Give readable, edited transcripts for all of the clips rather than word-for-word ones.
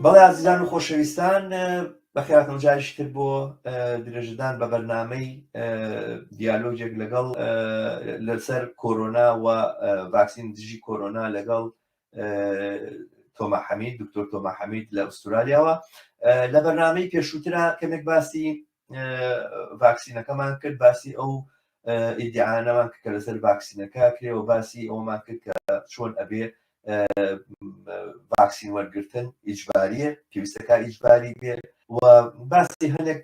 بەڵێ عزیزان و خۆشەویستان بەخێراتەوە جاریش کرد بۆ درێژدان بە بەرنامەی دیالۆجێک لەگەڵ لەسەر کۆرۆنا و ڤاکسین دژی کۆرۆنا لەگەڵ تۆما حەمید دکتۆر تۆما حەمید لە ئوسترالیاوە لە بەرنامەی پێشووترا کەمێک باسی ڤاکسینەکەمان کرد، باسی ئەو ئیدعاانەمان کە لەسەر ڤاکسینەکە کرێەوە، باسی ئەومان کرد کە چۆن ئەبێ ڤاکسین وەرگرتن ئیجباریە، پێویستەکە ئیجباری بێ و باسی هەندێک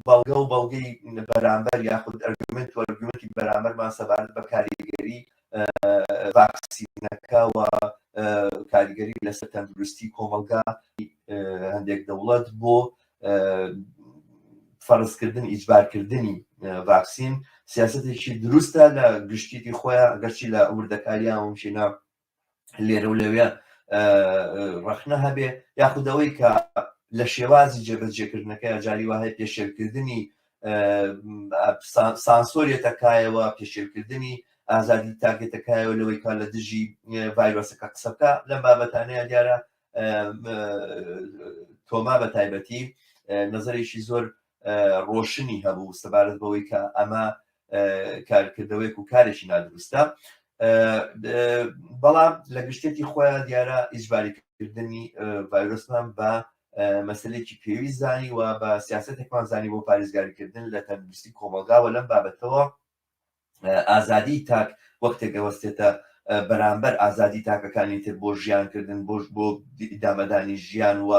بەڵگە و بەڵگەی بەرامبەر یاخود ئەرگومنتی بەرامبەرمان سەبارەت بە کاریگەری ڤاکسینەکە و کاریگەری لەسەر تەندروستی کۆمەلگا هەندێک دەوڵەت بۆ فەرزکردن ئیجبارکردنی ڤاکسین سیاسەتێکی دروستە لە گشتیتی خۆیان، گەرچی لە وردەکاریان ومشینە لێرە و لەوێ ڕەخنە هەبێ، یاخودەوەی کە لە شێوازی جێبەجێکردنەکە جاری وهەیە پێشێلکردنی سانسۆریەتەکایەوە، پێشێلکردنی ئازادی تاکێتەکایەوە لەوەی کا لە دژی ڤایرۆسەکە قسەکە. لەم بابەتانەیە دیارە تۆما بە تایبەتی نەزەرێکی زۆر ڕۆشنی هەبوو سەبارەت بەوەی کە ئەمە کارکردەوەیەک و کارێکی نادروستە، بەڵام لە گشتێتی خۆیان دیارە ئیجباریکردنی ڤایرۆسمان بە مەسەلەیەکی پێویست زانی و بە سیاسەتێکمان زانی بۆ پارێزگاریکردن لە تەندروستی کۆمەلگاوە. لەم بابەتەوە ئازادی تاک وەختێک ئەوەستێتە بەرامبەر ئازادی تاکەکانی تر بۆ ژیانکردن، بۆ ئیدامەدانی ژیان و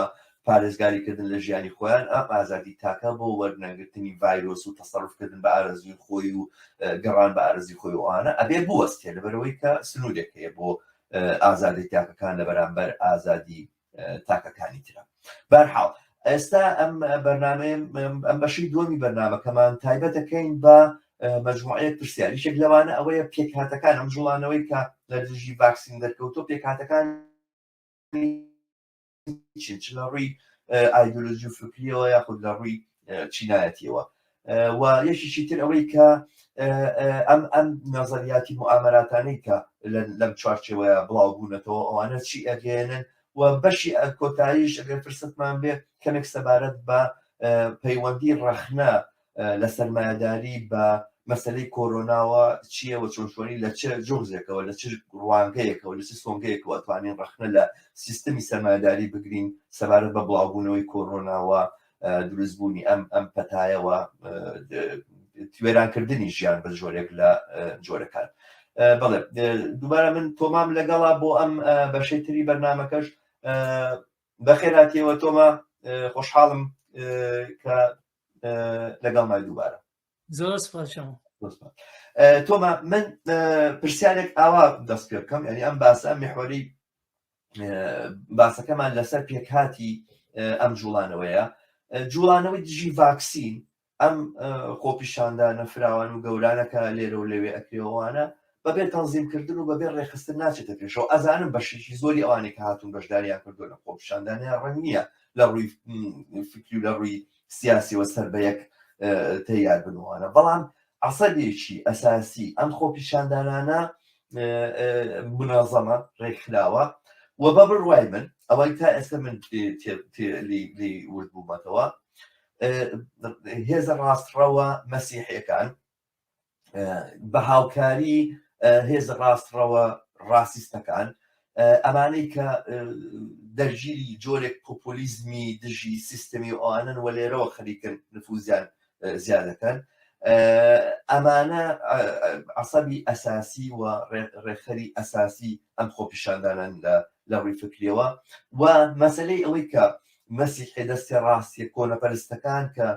پارێزگاریکردن لە ژیانی خۆیان، ئەم ئازادی تاکە بۆ وەرنەگرتنی ڤایرۆس و تەسەڕوفکردن بە ئارەزوی خۆی و گەڕان بە ئارەزوی خۆی وانە ئەبێ بوەستێ، لەبەرەوەی کە سنوورێک هەیە بۆ ئازادی تاکەکان لە بەرامبەر ئازادی تاکەکانی ترە. بەرحاڵ ئێستا ئەم بەرنامەیە ئەم بەشی دووەمی بەرنامەکەمان تایبەت دەکەین بە مەجموعەیەک پرسیاریشێک لەوانە ئەوەیە پێکهاتەکان ئەم جوڵانەوەی کە لە دژی ڤاکسین دەرکەوتۆ پێکهاتەکان چ لە ڕووی ئایدۆلۆژی و فکریەوە یاخود لە ڕووی چینایەتیەوە، و یەکێکی تر ئەوەی کە ئەم نەزەریاتی موامەراتانەی کە لەم چوارچێوەیە بڵاو بوونەتەوە ئەوانە چی ئەگەێنن، و بەشی کۆتاییش ئەگەر فرسەتمان بێ کەمێک سەبارەت بە پەیوەندی ڕەخنە لە سەرمایەداری بە مەسەلەی کۆرۆناوە چییەوە، چۆنشۆنی لە چه جۆزێکەوە، لە چ ڕوانگەیەکەوە، لە چ سۆنگەیەکەوە ئەتوانین ڕەخنە لە سیستەمی سەرمایەداری بگرین سەبارەت بە بڵاوبوونەوەی کۆرۆناوە، دروستبوونی ئەم پەتایەوە، توێرانکردنی ژیان بە جۆرێک لە جۆرەکان. بەڵێ دووبارە من تۆمام لەگەڵا بۆ ئەم بەشەی تری بەرنامەکەش. بەخێراتیەوە تۆما، خۆشحاڵم کە لەگەڵمای دووبارە. زۆر سپاس. تۆما، من پرسیارێک ئاوا دەست پێ بکەم، ینی ئەم باسە میحوەری باسەکەمان لەسەر پێکهاتی ئەم جوڵانەوەیە، جوڵانەوەی دژی ڤاکسین، ئەم خۆپیشاندانە فراوان و گەورانەکە لێرە و لەوێ ئەکرێوانە بەبێ تەنزیمکردن و بەبێ ڕێخستن ناچێتە پێشەوە. ئەزانم بەشێکی زۆری ئەوانەی کە هاتوون بەشداریان کردو لە خۆپیشاندانیان ڕەنگ نییە لە ڕووی فکری و لە ڕووی سیاسیەوە سەر بە یەک تەیار بنوانە، بەڵام عەسەبێکی ئەساسی ئەم خۆپیشاندانانە منەظەمە ڕێکخراوە و بە بڕوای من ئەوەی تا ئێستا من لی ورد بوومەتەوە، هێزە ڕاستڕەوە مەسیحیەکان بە هاوکاری هێزە ڕاستڕەوە ڕاسیستەکان، ئەمانەی کە دەرگیری جۆرێک پۆپۆلیزمی دژی سیستەمی ئەوانن و لێرەوە خەریکن نفوزیان زیادەکەن، ئەمانە عەسەبی ئەساسی و ڕێخەری ئەساسی ئەم خۆپیشاندانن لە ڕووی فکریەوە. و مەسەلەی ئەوەی کە مەسیحی دەستی ڕاستی کۆنەپەرستەکان کە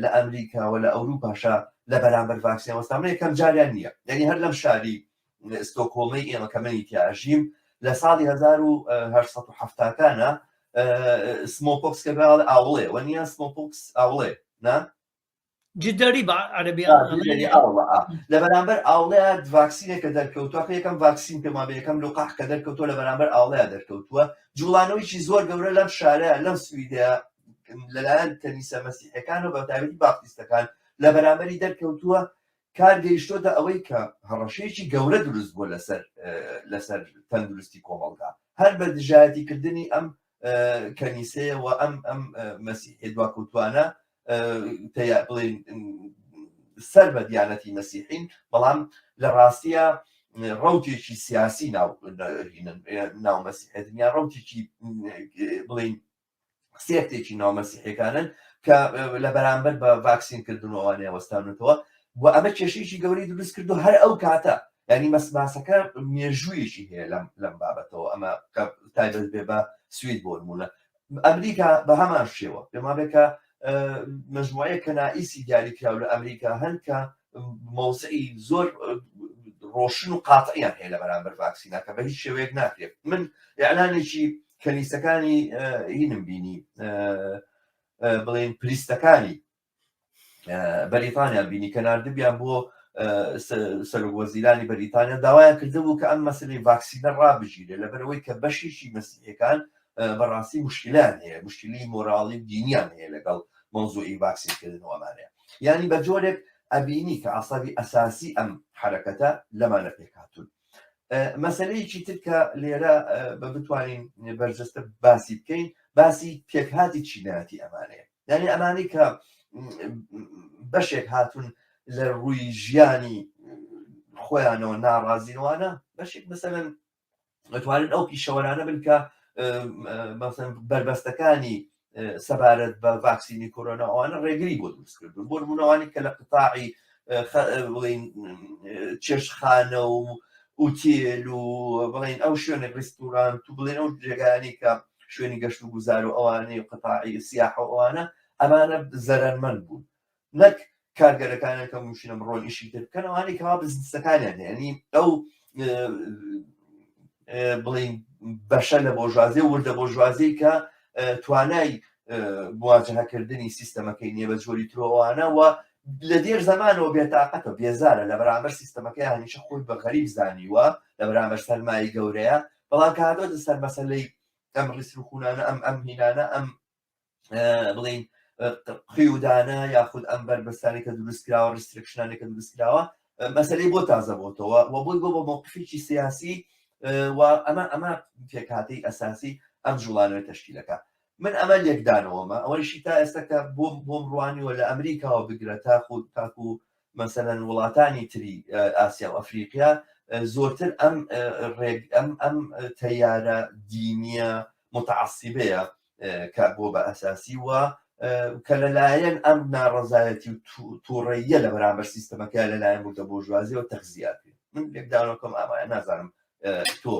لە ئەمریکا و لە ئەوروپاشا لە بەرامبەر ڤاکسین وەستامە یەکەم جاریان نییە، یعنی هەر لەم شاری ستۆکۆڵمی ئێمە کە منی تیاژیم لە ساڵی 1870کانە سمۆپۆکس کە باڵێ ئاوڵێ وە نییە، سمۆپۆکس ئاوڵێ نا جدەری بە عەرەبیان لە بەرامبەر ئاوڵەیە ڤاکسینێکە دەرکەوتووە، یەکەم ڤاکسین پێما بێ یەکەم لۆقاح کە دەرکەوتووە لە بەرامبەر ئاوڵەیە دەرکەوتووە. جوڵانەوەیکی زۆر گەورە لەم شارەیە لەم سویدەیە لەلایەن کەنیسە مەسیحیەکان و بە تایبەتی باپتیستەکان لە بەرامبەری دەرکەوتووە، کار گەیشتۆتە ئەوەی کە هەڕەشەیەکی گەورە دروست بووە لەسەر تەندروستی کۆمەڵگا، هەر بە دژایەتیکردنی ئەم کەنیسەیە و ئەم مەسیحی دواکەوتوانە بڵێن سەر بە دیانەتی مەسیحین، بەڵام لە ڕاستیە ڕەوتێکی سیاسی ناو مەسیحێتن یان ڕەوتێکی بڵێن سێکتێکی ناو مەسیحەکانن کە لە بەرامبەر بە ڤاکسینکردنەوەوانەیە وەستانێتەوە و ئەمە کێشەیەکی گەوری دروست کردو هەر ئەو کاتە، ینی مەسماسەکە مێژوویەکی هەیە لەم بابەتەوە. ئەمە تایبەت بێ بە سوید بۆ نمونە ئەمریکا بە هەمان شێوە پێما بێکە مەجموعەیە کەنائیسی دیاریکراو لە ئەمریکا هەن کە مۆزعی زۆر ڕۆشن و قاتعیان هەیە لە بەرامبەر ڤاکسینەکە بە هیچ شێوەیەک ناکرێت. من ئیعلانێکی کەنیسەکانی هینم بینی بڵێن پلیستەکانی بەریتانیان بینی کە ناردبیان بۆ سەرۆکوەزیرانی بەریتانیا داوایان کردبوو کە ئەم مەسلەی ڤاکسینە ڕابژیرێ لەبەرەوەی کە بەشێکی مەسیحەکان بەڕاستی مشکلان هەیە، مشکلی مۆراڵی دینیان هەیە لەگەڵ مۆزوعی ڤاکسینکردنەوەمانەیە. یعنی بە جۆرێک ئەبینی کە عەسەبی ئەساسی ئەم حرەکەتە لەمانە پێکهاتوون. مەسەلەیەکی تر کە لێرە بتوانین بەرجەستە باسی بکەین باسی پێکهاتی چینایەتی ئەمانەیە. یعنی ئەمانەی کە بەشێک هاتوون لە ڕووی ژیانی خۆیانەوە ناڕازینەوەوانە، بەشێک مەسەلەن دەتوانن ئەو پیشەوەرانە بن کە بربەستەکانی سەبارەت بە ڤاکسینی کۆرۆنا ئەوانە ڕێگری بۆ دروست کردون بۆ نمونەوانی کە لە قتاعی چێشتخانە و ئوتێل و بڵێن ئەو شوێنە ڕێستوران و بڵێن ئەو جێگانی کە شوێنی گەشت و گوزار و ئەوانەی قتاعی سیاح و ئەوانە ئەمانە زەرەرمەند بوون، نەک کارگەرەکانە کە موشینە بڕۆن ئیشی تر بکەن ئەوانەی کەوا بزنسەکانیان ینی ئەو بڵین بەشە لە بۆژوازی وردە بۆژوازی کە توانای مواجهەکردنی سیستەمەکەی نییە بە جۆری ترۆوانە و لە دێر زمانەوە بێتاقەتە بێزارە لە بەرامبەر سیستەمەکەی هەمیشە خۆی بە غەریب زانیوە لە بەرامبەر سەرمایی گەورەیە، بەڵام کە هاتۆتە سەر مەسەلەی ئەم ڕیسروخونانە ئەم هینانە ئەم بڵین قیودانە یاخود ئەم بەربەستانی کە دروستکراوە ڕسترکشنانی کە دروستکراوە مەسەلەی بۆ تازە بۆتەوە و بۆی بۆ بە موقفێکی سیاسی و ئەمە پێکهاتەی ئەساسی ئەم جوڵانەوەی تەشکیلەکە. من ئەمە لێکدانەوەمە ئەوەیشی تا ئێستاکە بۆم ڕوانیوە لە ئەمریکاوە بگرە تاکو مەسەلەن وڵاتانی تری ئاسیا و ئەفریقیا زۆرتر ئەم تەیارە دینیە متعەسیبەیە کە بۆ بە ئەساسی وە کە لەلایەن ئەم ناڕەزایەتی و تووڕەیە لە بەرامبەر سیستەمەکە لەلایەن بوردە بۆژوازی و تەخزیاتی. من لێکدانەکەم ئامایە نازانم تۆ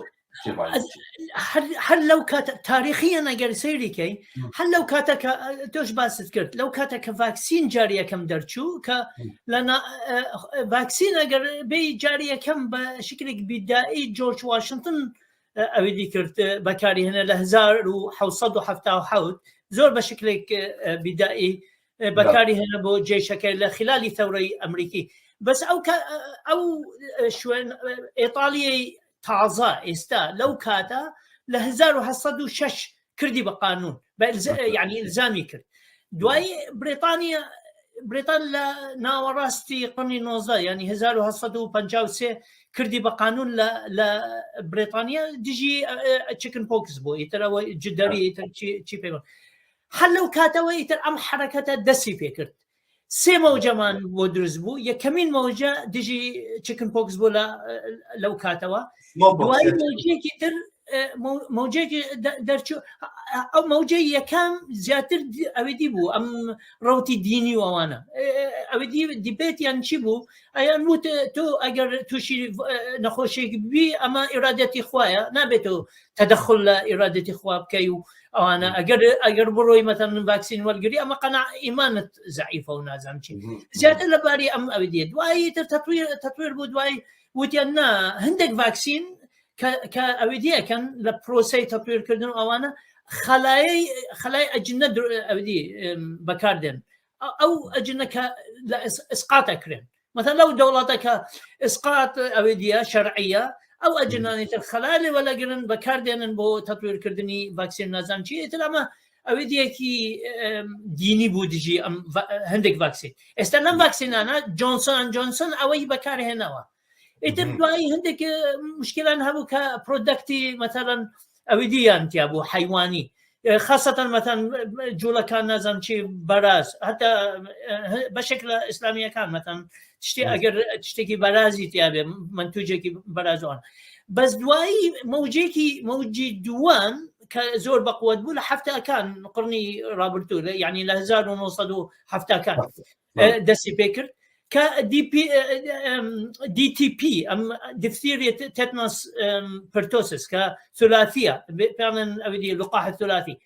هەر لەو کاتە تاریخیان ئەگەر سەیریکەی هەر لەو کاتە کە تۆش باست کرد لەو کاتە کە ڤاکسین جاریەکەم دەرچوو کە لە ڤاکسین ئەگەر بێ جاریەکەم بە شکلێک بیدایی جۆرج واشنتن ئەوێدی کرد بەکاری هێنا لە 1970 زۆر بە شکلێک بیدایی بەکاری هێنا بۆ جێشەکەی لە خلالی تەورەی ئەمریکی. بەس ئەو شوێن ئێتالیای تازە ئێستا لەو کاتە لە 1906 کردی بە قانون یعنی ئیلزامی کرد. دوای بریتان لە ناوەڕاستی قڕنی 19 ینی 1953 کردی بە قانون لە بریتانیا دژی چکن پۆکس بۆ ئیترەوە جدەری چی پێ هەر لەو کاتەوە ئیتر ئەم حرەکەتە دەستی پێکرد. سێ مەوجەمان بۆ دروست بوو، یەکەمین مەوجە دژی چکن پۆکس بۆ لەو کاتەوە، دوای مەوجەیەکی تر مەوجەیەکی دەرچوو ئەو مەوجەی یەکەم زیاتر ئەوێدی بوو ئەم ڕەوتی دینی و ئەوانە ئەوێدی دیبێتیان چی بوو ئەیان وت تۆ ئەگەر تووشی نەخۆشێکی بی ئەمە ئیرادەتی خوایە نابێتەوە تەدەخل لە ئیرادەتی خوا بکەی و ئەوانە ئەگەر بڕۆی مەتەن ڤاکسین وەرگری ئەمە قەناع ئیمانت زەعیفە و نازانم چی زیاتر لەباری ئەم ئەوێدیە. دوایی تر تەطویر بوو دوای وتیان نا هەندێک ڤاکسین کە ئەوێدیەکەن لە پرۆسەی تەطویرکردن ئەوانە خەلای ئەجنە ئەوێدی بەکاردێن ئەو ئەجنە کە لە ئسقاتەکرێن مەتەن لەو دەوڵاتەکە ئسقات ئەوێدیە شەرعیە ئەو ئەجنانی تر خەلای وەلەگرن بەکاردێنن بۆ تەطویرکردنی ڤاکسین نازان چی تر ئەمە ئەوێدیەکی دینی بوو دژی ئەم هەندێک ڤاکسین. ئێستا لەم ڤاکسینانە جۆنسۆن جۆنسۆن ئەوەی بەکارهێنەوە ئیتر دوایی هەندێک مشکلان هەبوو کە پرۆدەکتی مەتەڵەن ئەوێدیان تیا بوو حیوانی خاصة مثلا جولا كان نازم شي براز حتى بشكل إسلامية كان مثلا تشتكي برازي تيابي منتوجكي برازوان بس دوائي موجي دوان كزور بقوة بولا حفتى كان قرني رابرتو يعني لهزار ونوصدو حفتى كان دسي بيكر دي تي بي ديفتيريا تيتانوس بيرتوسس كثلاثيه فعلا ابدي لقاح الثلاثي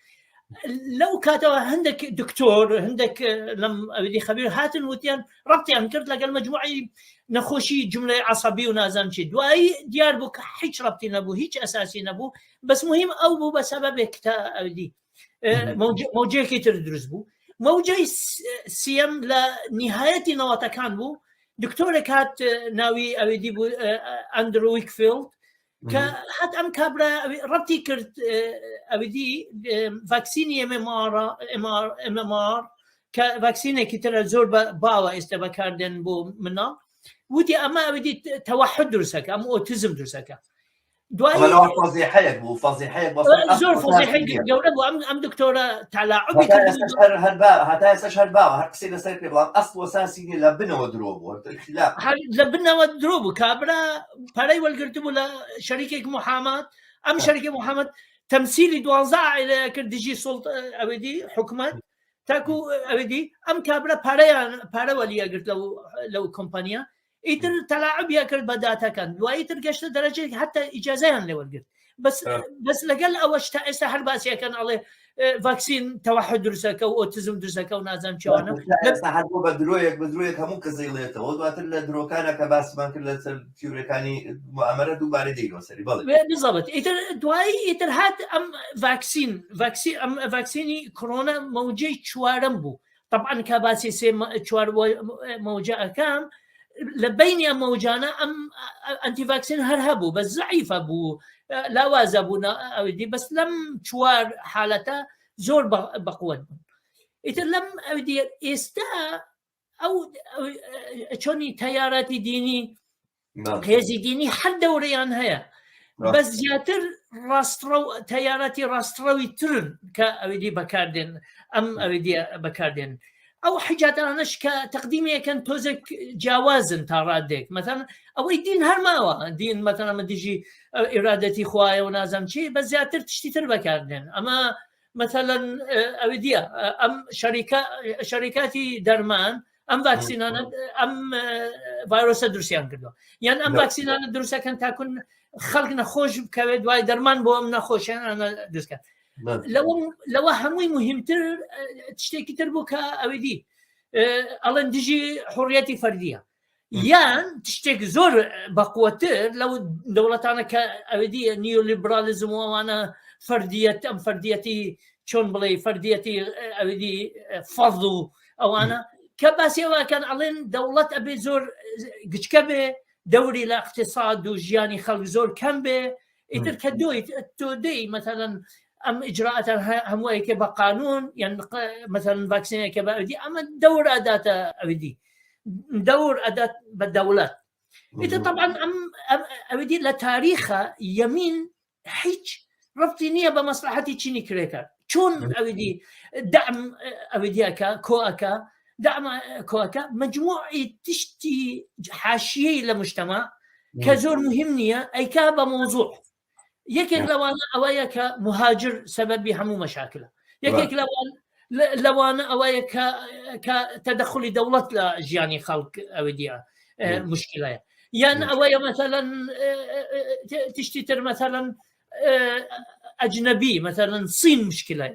لو كاتوا عندك دكتور عندك لم ابدي خبير هاتن وتيان ربطي انكرت لك المجموعي نخوشي جمله عصبيه ونازم شي دواي ديار بك هيك ربطي نبو هيك اساسي نبو بس مهم او بو بسبب كتا ابدي موجه كي تدرس بو موجه سيم لنهايه نواتا كان بو دكتور كات ناوي ابدي بو اندرو ويكفيلد كحت ام كابرا ربطي كرت ابدي فاكسيني ام ار كفاكسيني كتر زور باوا استبكاردن بو منا ودي اما ابدي توحد درسك ام اوتيزم درسك دواي لو فضيحه بو فضيحه بس زور فضيحه جورب ام دكتوره تعلاعبي هتا استشهد باوا هرقسينا سيركي بلان اصل اساسي لبنا ودروب لا لبنا ودروب كابرا باراي والقرتبو لشركه محاماه ام شركه محاماه تمثيلي دوانزع الى كردجي سلطه ابدي حكومه تاكو ابدي ام كابرا بارا وليا قلت لو كومبانيا يتر تلاعب ياكل بداتا كان ويتر قشت درجه حتى اجازه لو قلت بس لقال اوش استحر باسيا كان عليه فاكسين توحد درسك او اوتيزم درسك او نازم شوانا استحر بدرويك همو كزيلته ودوات الدرو كان كباس ما كل تيوريكاني مؤامره دوباري وسري بالضبط يتر دواي يتر هات ام فاكسيني كورونا موجي شوارمبو طبعا كباسي سي شوار موجه كام لبيني موجانا ام انتي فاكسين هرهبو بس ضعيفه بو لا وازبونا اودي بس لم شوار حالته زور بقوه اذا لم اودي استا او شوني تياراتي ديني هذه ديني حد دوريان هيا بس زياتر راسترو تياراتي راستروي ترن كاودي بكاردين ام اودي بكاردين او حاجات اناش كتقديمي كان توزك جوازن ترادك مثلا او الدين هرماوا دين مثلا ما تجي ارادتي خوايا ونازم شيء بس زياتر تشتي تربكاردين اما مثلا اوديا ام شركاتي درمان ام فاكسينان ام فيروس درسيان كردو يعني ام فاكسينان درسا كان تكون خلقنا خوش بكبد واي درمان بو ام نخوش انا دسكا لو هموي مهمتر تشتكي تربوك اودي الان ديجي حريتي فرديه يان تشتكي زور بقوتر لو دولتنا كاودي نيو ليبراليزم وانا فرديتي شلون بلاي فرديتي اودي فضو او انا كباسي كان الان دولت ابي زور قشكبه دوري لاقتصاد وجياني خلق زور كمبه يتر كدوي تودي مثلا ام اجراءات هموي كبقانون يعني مثلا فاكسين كبادي اما دور اداه ابدي دور اداه بالدولات اذا طبعا ام ابدي لتاريخها يمين هيك ربطينيه بمصلحتي تشيني كريكر شلون ابدي دعم ابدي كوكا دعم كوكا مجموعه تشتي حاشيه للمجتمع كزور مهمنيه اي كابه موضوع يكيك لوان أوايك مهاجر سبب همو مشاكله يكيك لوان أوايك كتدخل دولة لجياني خلق أوديا مشكلة يعني أوايا مثلا تشتتر مثلا أجنبي مثلا الصين مشكلة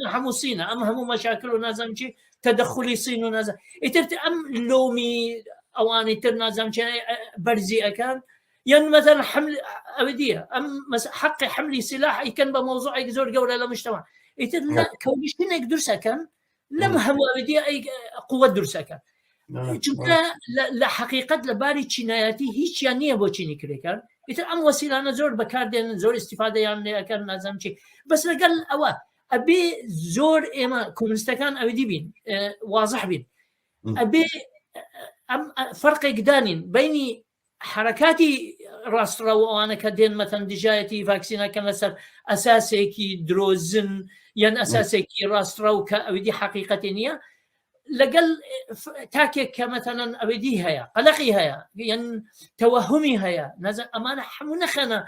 همو صين أم همو مشاكل ونازم شيء تدخلي صين ونازم إترت أم لومي أواني ترنازم شيء برزي أكان يعني مثلا حمل أبدية أم حق حملي سلاح يكن بموضوع يزور جولة للمجتمع يتلا كونش كنا يقدر سكن لما هم أبدية أي قوة در سكن جملة لحقيقة لباري تشينياتي هيش يعني أبو تشيني كريكار يتلا أم وسيلة أنا زور بكاردين زور استفادة يعني أكان لازم شيء بس لقال أوا أبي زور إما كونستكان أبدي بين واضح بين أبي أم فرق جدانين بيني حركاتی ڕاستڕەوە ئەوانە کە دێن مەتەن دژایەتی ڤاکسینەکەن لەسەر ئەساسێکی درۆزن یان ئەساسێکی ڕاستڕە و کە ئەویدی حقیقەتی نییە لەگەڵ تاکێک کە مەتەنەن ئەویدی هەیە قەلەقی هەیە یان تەوەهمی هەیە نەزان ئەمانە هەموو نەخەنە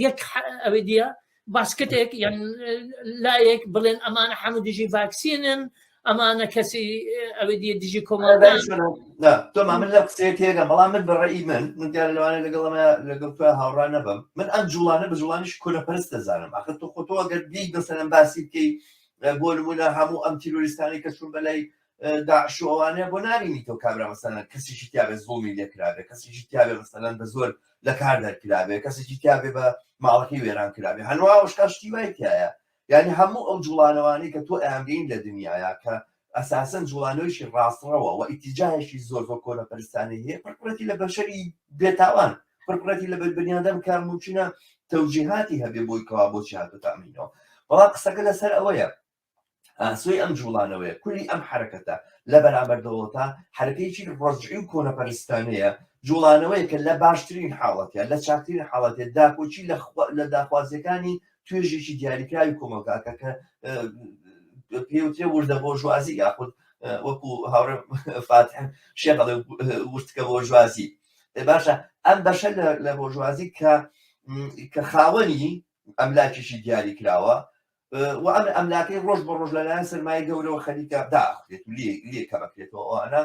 یەک ئەویدیە باسکتێک یان لایەک بڵێن ئەمانە هەموو دژی ڤاکسینن ئەمانە کەسی ئەویدی دژی کۆمەڵگان تۆما من لە قسەیە تێگەم بەڵام من بەڕێی من دیارە لەوانە لەگەڵ تۆ هاوڕا نەبم من ئەم جوڵانە بە جوڵانیش کۆنەپەرست دەزانم ئەخر تۆ خۆ تۆ ئەگەر بی مەسەلەن باسی بکەی بۆ نمونە هەموو ئەم تیرۆریستانی کە چوون بەلای داعش و ئەوانەیە بۆ نابینیتەوە کابرا مەسەلەن کەسێکی تیاابێ زۆمی لێکرابێ کەسێکی تیاابێ مەسەلەن بە زۆر لە کار دەرکرابێ کەسێکی تیاابێ بە ماڵەکەی وێران کرابێ هەنووا شتا شتی وای تایە یعنی هەموو ئەو جوڵانەوانی کە تۆ ئەمرین لە دنیاە کە ئەساسەن جوڵانەوەیشی ڕاستڕەوە و ئیتیجاهێکی زۆر زۆر کۆنەپەرستانی هەیە پڕپڕەتی لە بەشەری بێتاوان پڕپڕەتی لە بەنیادەم کار موچینە تەوجیهاتی هەبێ بۆی کەوا بۆچی هاتوتە ئەمینەوە بەڵام قسەکە لەسەر ئەوەیە سوی ئەم جوڵانەوەیە کولی ئەم حرەکەتە لە بەرامبەر دەوڵەتە حرەکەیکی ڕۆژعی و کۆنەپەرستانەیە جوڵانەوەیە کە لە باشترین حاڵەتە لە چاکترین حاڵەتێ داکۆچی لە داخوازیەکانی توێژێکی دیاریکراوی کۆمەلگاکە کە پێوتێ وردە بۆ ژوازی یاخود وەکو هاوڕێ فاتح شێخەڵێ وردکە بۆ ژوازی باشە ئەم بەشە لە بۆ ژوازی کە خاوەنی ئەملاکیشی دیاری کراوە و ئەم ئەملاکەی ڕۆژ بە ڕۆژ لەلایەن سەرمایە گەورەوە خەریکە داخرێت و لێ کەمەکرێتەوە ئەوانە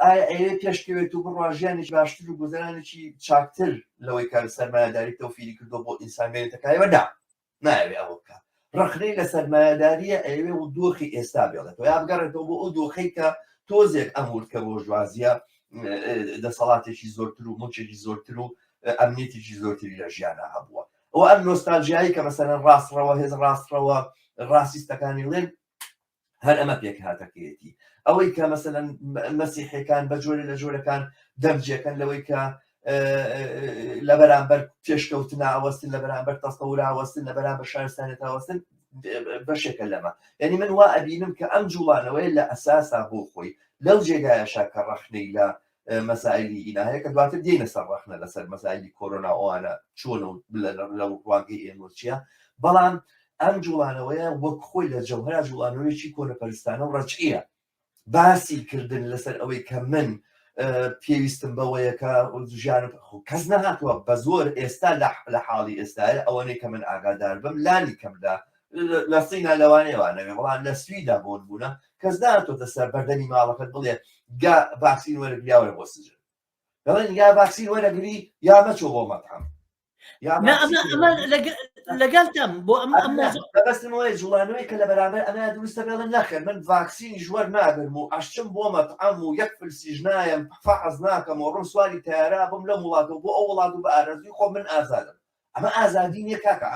ئایا ئەوێ پێشکەوێت و بڕواژیانێک باشتر و گوزەرانێکی چاکتر لەوەی کار سەرمایەداری تەوفیری کردو بۆ ئینسانمێنێتەکایەوەدا ناوێ ئەوە بکە ڕخنەی لە سەرمایەداریە ئەوێ و دۆخی ئێستا بێڵێتەوە یا بگەڕێتەوە بۆ ئەو دۆخەی کە تۆزێک ئەمورکە بۆ ژوازیە دەسەڵاتێکی زۆرتر و موچێکی زۆرتر و ئەمنیەتێکی زۆرتری لە ژیانە هەبووە ئەو ئەم نۆستالژیایی کە مەسەلەن ڕاستڕەوە هێز ڕاستڕەوە ڕاستیستەکانی لێن هەر ئەمە پێک هاتەکەیەتی ئەوەی کە مەسەلەن مەسیحیەکان بە جۆرە لە جۆرەکان دەمجیەکەن لەوەی کە لە بەرامبەر پێشکەوتنە ئاوەستن لە بەرامبەر تەستەورە ئاوەستن لە بەرامبەر شارستانێت ئاوەستن بەشێکە لەمە یعنی من وا ئەبینم کە ئەم جوڵانەوەی لە ئەساسا بۆ خۆی لەو جێگایەشا کە ڕەخنەی لە مەسائلی ئیناهەیە کە دواتر دێنە سەر ڕەخنە لەسەر مەسائلی کۆرۆنا ئەوانە چۆن لە ڕواگەی ئێمەچیە بەڵام ئەم جوڵانەوەیە وەک خۆی لە جەوهرا جوڵانەوەیکی کۆنەپەرستانە و ڕەچیە باسی کردن لەسەر ئەوەی کە من پێویستم بەوەیەکە ژیانم کەس نەهاتووە بە زۆر ئێستا لە حاڵی ئێستاە ئەوەنەی کە من ئاگادار بم لانی کەمدا لە سینا لەوانەیەوانەوێ بەڵام لە سویدا بۆن بوونە کەس داهاتۆتە سەر بەردەمی ماڵەکەت بڵێ گا ڤاکسین وەرەگریاوە بۆ سجن دەڵێن یا ڤاکسین وەرەگری یا مەچۆ بۆ مەتحەم لەگەڵتم بۆ بەستمەوەی جوڵانەوەی کە لە بەرامبەر ئەمە دروستە بێڵن نەخێر من ڤاکسینی ژوەر ناگرم و ئەشتم بۆ مەتحەم و یەک فلسیژنایم فەحەز ناکەم و ڕم سواری تایارا بم لە وڵاتەوە بۆ ئەو وڵات و بە ئارەزوی خۆ من ئازادم ئەمە ئازادی نییە کاکە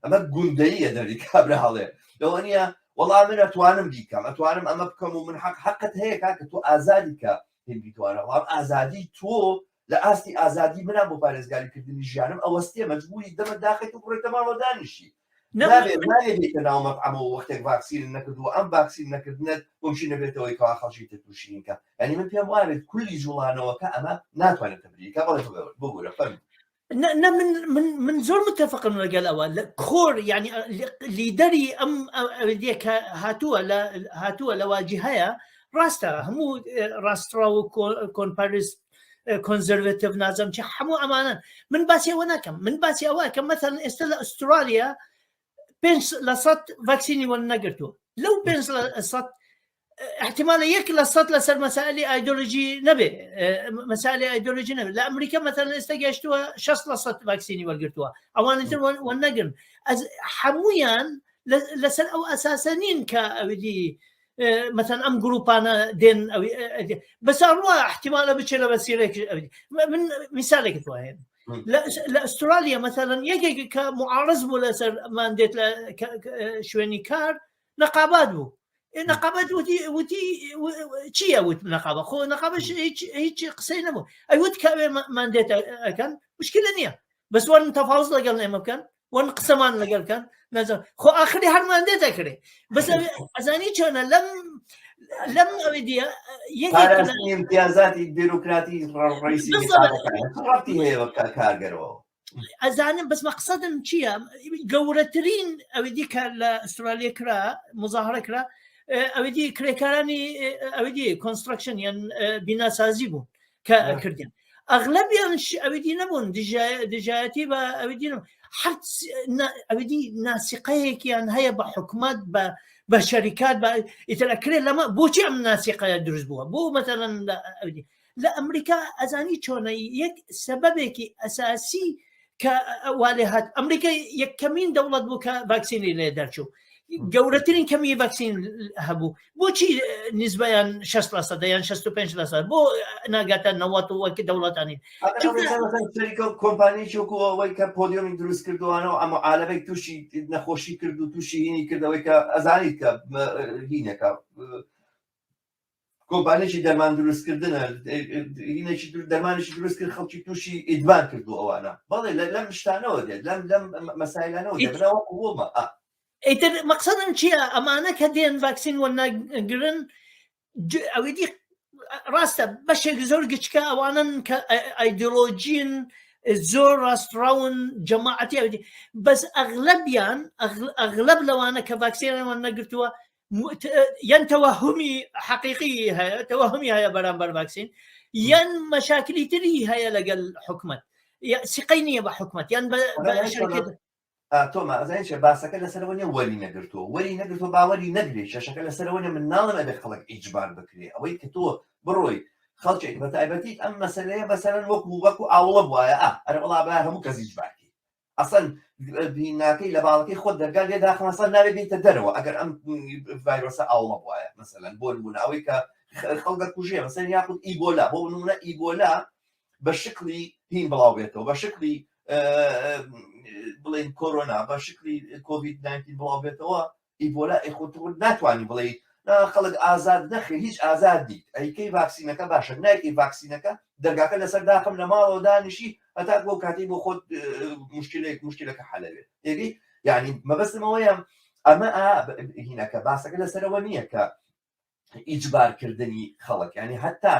ئەمە گوندەیە دەری کابرا هەڵێ لەوە نییە وەڵام من ئەتوانم بیکەم ئەتوانم ئەمە بکەم و من حەقت هەیە کاکە تۆ ئازادی کە هێنبیتوانە وڵام ئازادی تۆ لە ئاستی ئازادی منە بۆ پارێزگاریکردنی ژیانم ئەوەستێ مەجبوری دەمە داخێت و بڕێتە ماڵەوە دانیشی نابێتە ناومەت ئەمەوە وەختێک ڤاکسین نەکردووە ئەم ڤاکسین نەکردنت بۆمشی نەبێتەوەی کەوا خەڵکی تێتوشینکە یعنی من پێم وارێت کولی جوڵانەوەکە ئەمە ناتوانێت تبریکە بەڵێ بۆ گورە فەرمی من زۆر متفقم لەگەڵ ئەوە کۆر ینی لیدەری ئەم دیکە هاتووە لە واجهەیە ڕاستە هەموو ڕاستڕا و کۆنپارست کۆنزەروێتیڤ نازەم چی هەموو ئەمانە من باسی ئەوە ناکەم من باسی ئەوە کە مەثەن ئێستا لە ئوسترالیا 5% ڤاکسینی وەر نەگرتووە لەو 5% احتمال 1% لەسەر مەسائلی ئایدۆلۆژی نەبێ مەسائلی ئایدۆلۆژی نەبێت لە ئەمریکا مەثەن ئێستا گەشتووە 6% ڤاکسینی وەرگرتووە ئەوانتر وە نەگرن هەمویان لەسەر ئەو ئەساسە نین کە ئەویدی مثلا ئەم گروپانە دێن بەسا ڕوە احتیمالە بچێ لە بەسیرێک من میسالێکت وایە لە ئوسترالیا مثلا یەکێکی کە معارض بوو لەسەر ماندێت لە شوێنی کار نەقابات بوو نەقابەت وتی چییە وت نەقابە خۆ نەقابەش هیچ قسەی نەبوو ئەیوت کاوێ ماندێت ئەەکەن مشکلە نییە بەس وەرن تەفاوز لەگەڵ ئێمە بکەن وەرن قسەمان لەگەڵکەن نەزان خۆ ئاخری هەرمان دێتەکرێ بەس ئەزانی چۆنە لم أودي پاراستنی امتیازاتی بیروکراتی ڕئیسی ڕابتی هەیە کارگەرەوە ئەزانم بەس مەقسەدم چییە گەورەترین ئەوەدی کار لە ئەسترالیا کرا مزاهرە کرا ئەوەدی کرێکارانی ئەوەدی کۆنستراکشن یان بیناسازی بوون کە کردیان ئەغلبیان ئەوەدی نەبوون دژایەتی بە ئەوەدی ئەوەدی ناسیقەیەکیان هەیە بە حکومت بە شەریکات ئیترەکرێت لەمە بۆچی ئەم ناسیقەیە دروست بووە بۆ مەتەڵەن لە ئەمریکا ئەزانی چۆنە یەک سەبەبێکی ئەساسی کە والێ هات ئەمریکا یەکەمین دەوڵەت بوو کە ڤاکسینی لێ دەرچوو گەورەترین کەمی ڤاکسین هەبوو بۆچی نسبەیان 60% یان 65% بۆ ناگاتە 90 وەکی دەوڵەتانی کۆمپانیی چۆکوەوەی کە پۆلیۆمی دروست کردوانەوە ئەمە عالەبێک تووشی نەخۆشی کرد و تووشی هینی کردەوەی کە ئەزانیت کە هینەکە کۆمپانیی دەرمان دروستکردنە هینێکی دەرمانێکی دروست کرد خەڵکی تووشی ئیدمان کردو ئەوانە بەڵێ لەم شتانەوە دێت لەم مەسایلانەوە دەبرەوە قوڵمە ئیتر مەقسەدم چییە ئەمانە کە دێن ڤاکسین وەرنەگرن ئەوەدی ڕاستە بەشێک زۆر گچکە ئەوانن کە ئایدۆلۆژین زۆر ڕاستڕاون جەماعەتی ئەوەدی بەس ئەغلب لەوانە کە ڤاکسینیان وەرنەگرتووە یان تەوەهومی حەقیقی هەیە تەوەهومی هەیە بەرامبەر ڤاکسین یان مەشاکلی تری هەیە لەگەڵ حکومەت سقەی نییە بە حکومەت یان تۆمە ئەزانین چێ باسەکە لەسەرەوە نیە وەری نەگرتووە وەری نەگرتووە باوەری نەگرێت شەشەکە لەسەرەوە من ناڵم ئەبێ خەڵک ئیجبار بکرێ ئەوەی کە تۆ بڕۆی خەڵکێک بە تایبەتی ئەم مەسەلەیە بەسەرەن وەکو ئاوڵە بواە ئەرە وڵا بە هەموو کەس ئیجبارکی ئەسەن بیناکەی لە باڵەکەی خۆت دەرگال لێ داخمەسەر ناوێت بیتە دەرەوە ئەگەر ئەم ڤایرۆسە ئاوڵە بواە مەسەلەن بۆ نمونە ئەوەی کە خەڵکە کوژێ مەسەن یاخود ئیبۆلا بۆ نمونە ئیبۆلا بە شکلی هین بڵاو بێتەوە بە شکلی بڵێن کۆرۆنا بە شکلی کۆڤید-19 بڵاو بێتەوە ئیبۆلا ئەیخۆت ناتوانانی بڵێ خەڵک ئازاد نەخێ هیچ ئازاد دیت ئەیکەی ڤاکسینەکە باشە نایکەی ڤاکسینەکە دەرگاکە لەسەر داخم لە ماڵەوە دانیشی هەتا بۆ کاتی بۆ خۆت مشکلەکە حەلەوێت تێگەی یعنی مەبەستمەوەیە ئەمە هینەکە باسەکە لەسەرەوە نییە کە ئیجبارکردنی خەڵک ینی هەتا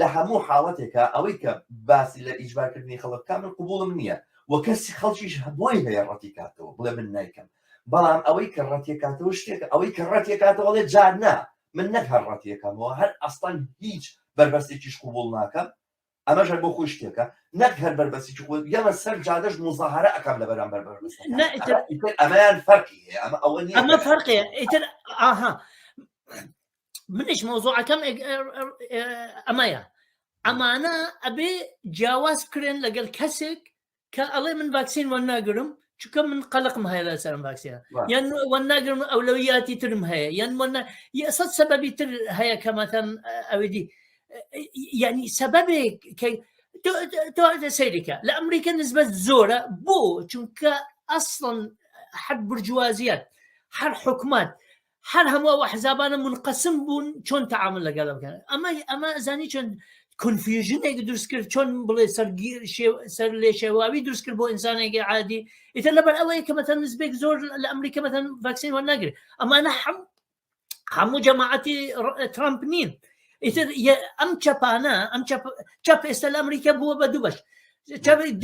لە هەموو حاڵەتێکە ئەوەی کە باسی لە ئیجبارکردنی خەڵک کامل قبوڵم نییە وە کەسی خەڵکیش بۆی هەیە ڕەتیکاتەوە بڵێ من نایکەم بەڵام ئەوەی کە ڕەتیکاتەوە شتێکە ئەوەی کە ڕەتیکاتەوە لێ جار نا من نەک هەر ڕەتیەکەمەوە هەر ئەستان هیچ بەربەستێکیش قبوڵ ناکەم ئەمەش بۆ خۆی شتێکە نەک هەر بەربەستێکی خۆ یەمە سەر جادەش مزاهرە ئەەکەم لە بەرامبەر بەربەست ئەمەیان فەرقی هەیە ئەمە فەرقیە ئیتر ئاها منیش مۆزوعەکەم ئەمەیە ئەمانە ئەبێ جیاواز بکرێن لەگەڵ کەسێک کە ئەڵێ من ڤاکسین وەرناگرم چونکە من قەلقم هەیە لە سەرم ڤاکسینە یان وەرناگرم ئەولەویاتی ترم هەیە یان سەد سەبەبی تر هەیە کە مەتەن ئەوەدی یعنی سەبەبێک کە تۆ سەیریکە لە ئەمریکا نسبەت زۆرە بۆ چونکە ئەسڵن هەر برجوازیەت هەر حکومەت هەر هەموو حزابانە منقسم بوون چۆن تەعامل لەگەڵ بکەن ئەمە زانی چۆن کنفیوژنێک دروست کرد چۆن بڵێ سەر لێ شێواوی دروست کرد بۆ ئینسانێکی عادی ئیتر لەبەر ئەوەیە کە مەتەن نسبێک زۆر لە ئەمریکا مەتەن ڤاکسین وەرناگرێت ئەمانە هەموو جەماعەتی ترامپ نین ئیتر ئەم چەپانە ئەم چەپ ئێستا لە ئەمریکا بووە بە دوو بەش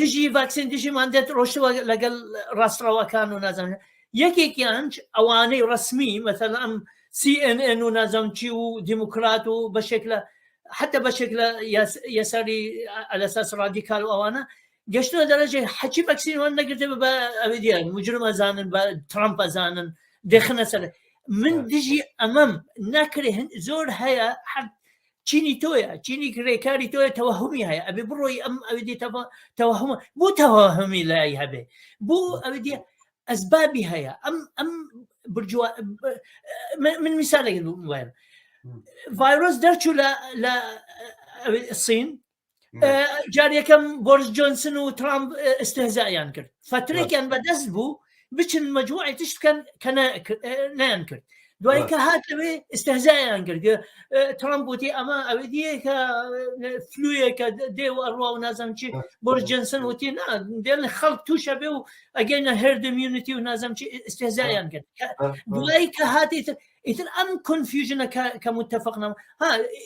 دژی ڤاکسین دژیمان دێت ڕۆشتوە لەگەڵ ڕاستڕەوەکان و نازانێت یەکێکیان ئەوانەی ڕسمی مەتەلا ئەم CNN و نازانم چی و دیموکرات و بەشێک لە حتى بشكل يساري على اساس راديكال وانا قشتو درجه حكي فاكسين وانا قلت ابديان مجرم ازانن ترامب ازانن دخلنا سنه من ديجي امام ناكره زور هيا حد تشيني تويا تشيني كريكاري تويا توهمي هيا ابي بروي ام ابدي توهم بو توهمي لا يهبه بو ابدي اسبابي هيا ام برجوا من مثال وين فيروس درچو للصين جاري كم بوريس جونسون وترامب استهزاء ينكر فترة كان بدس بو بچن مجموعة تشت كان نانكر دوای کە هات لەوێ ئستهزایان کرد ترامپ وتی ئەمە ئەوێ دیەکە فلوویەکە دێ و ئەڕوا و نازانم چی بۆرس جۆنسن وتی نا دێن خەڵک تووشە بێ و ئەگەینە هێرد میونیتی و نازانم چی ئستهزایان کرد دوای کە هاتیتر ئیتر ئەم کۆنفیوژنە کە متفق نەما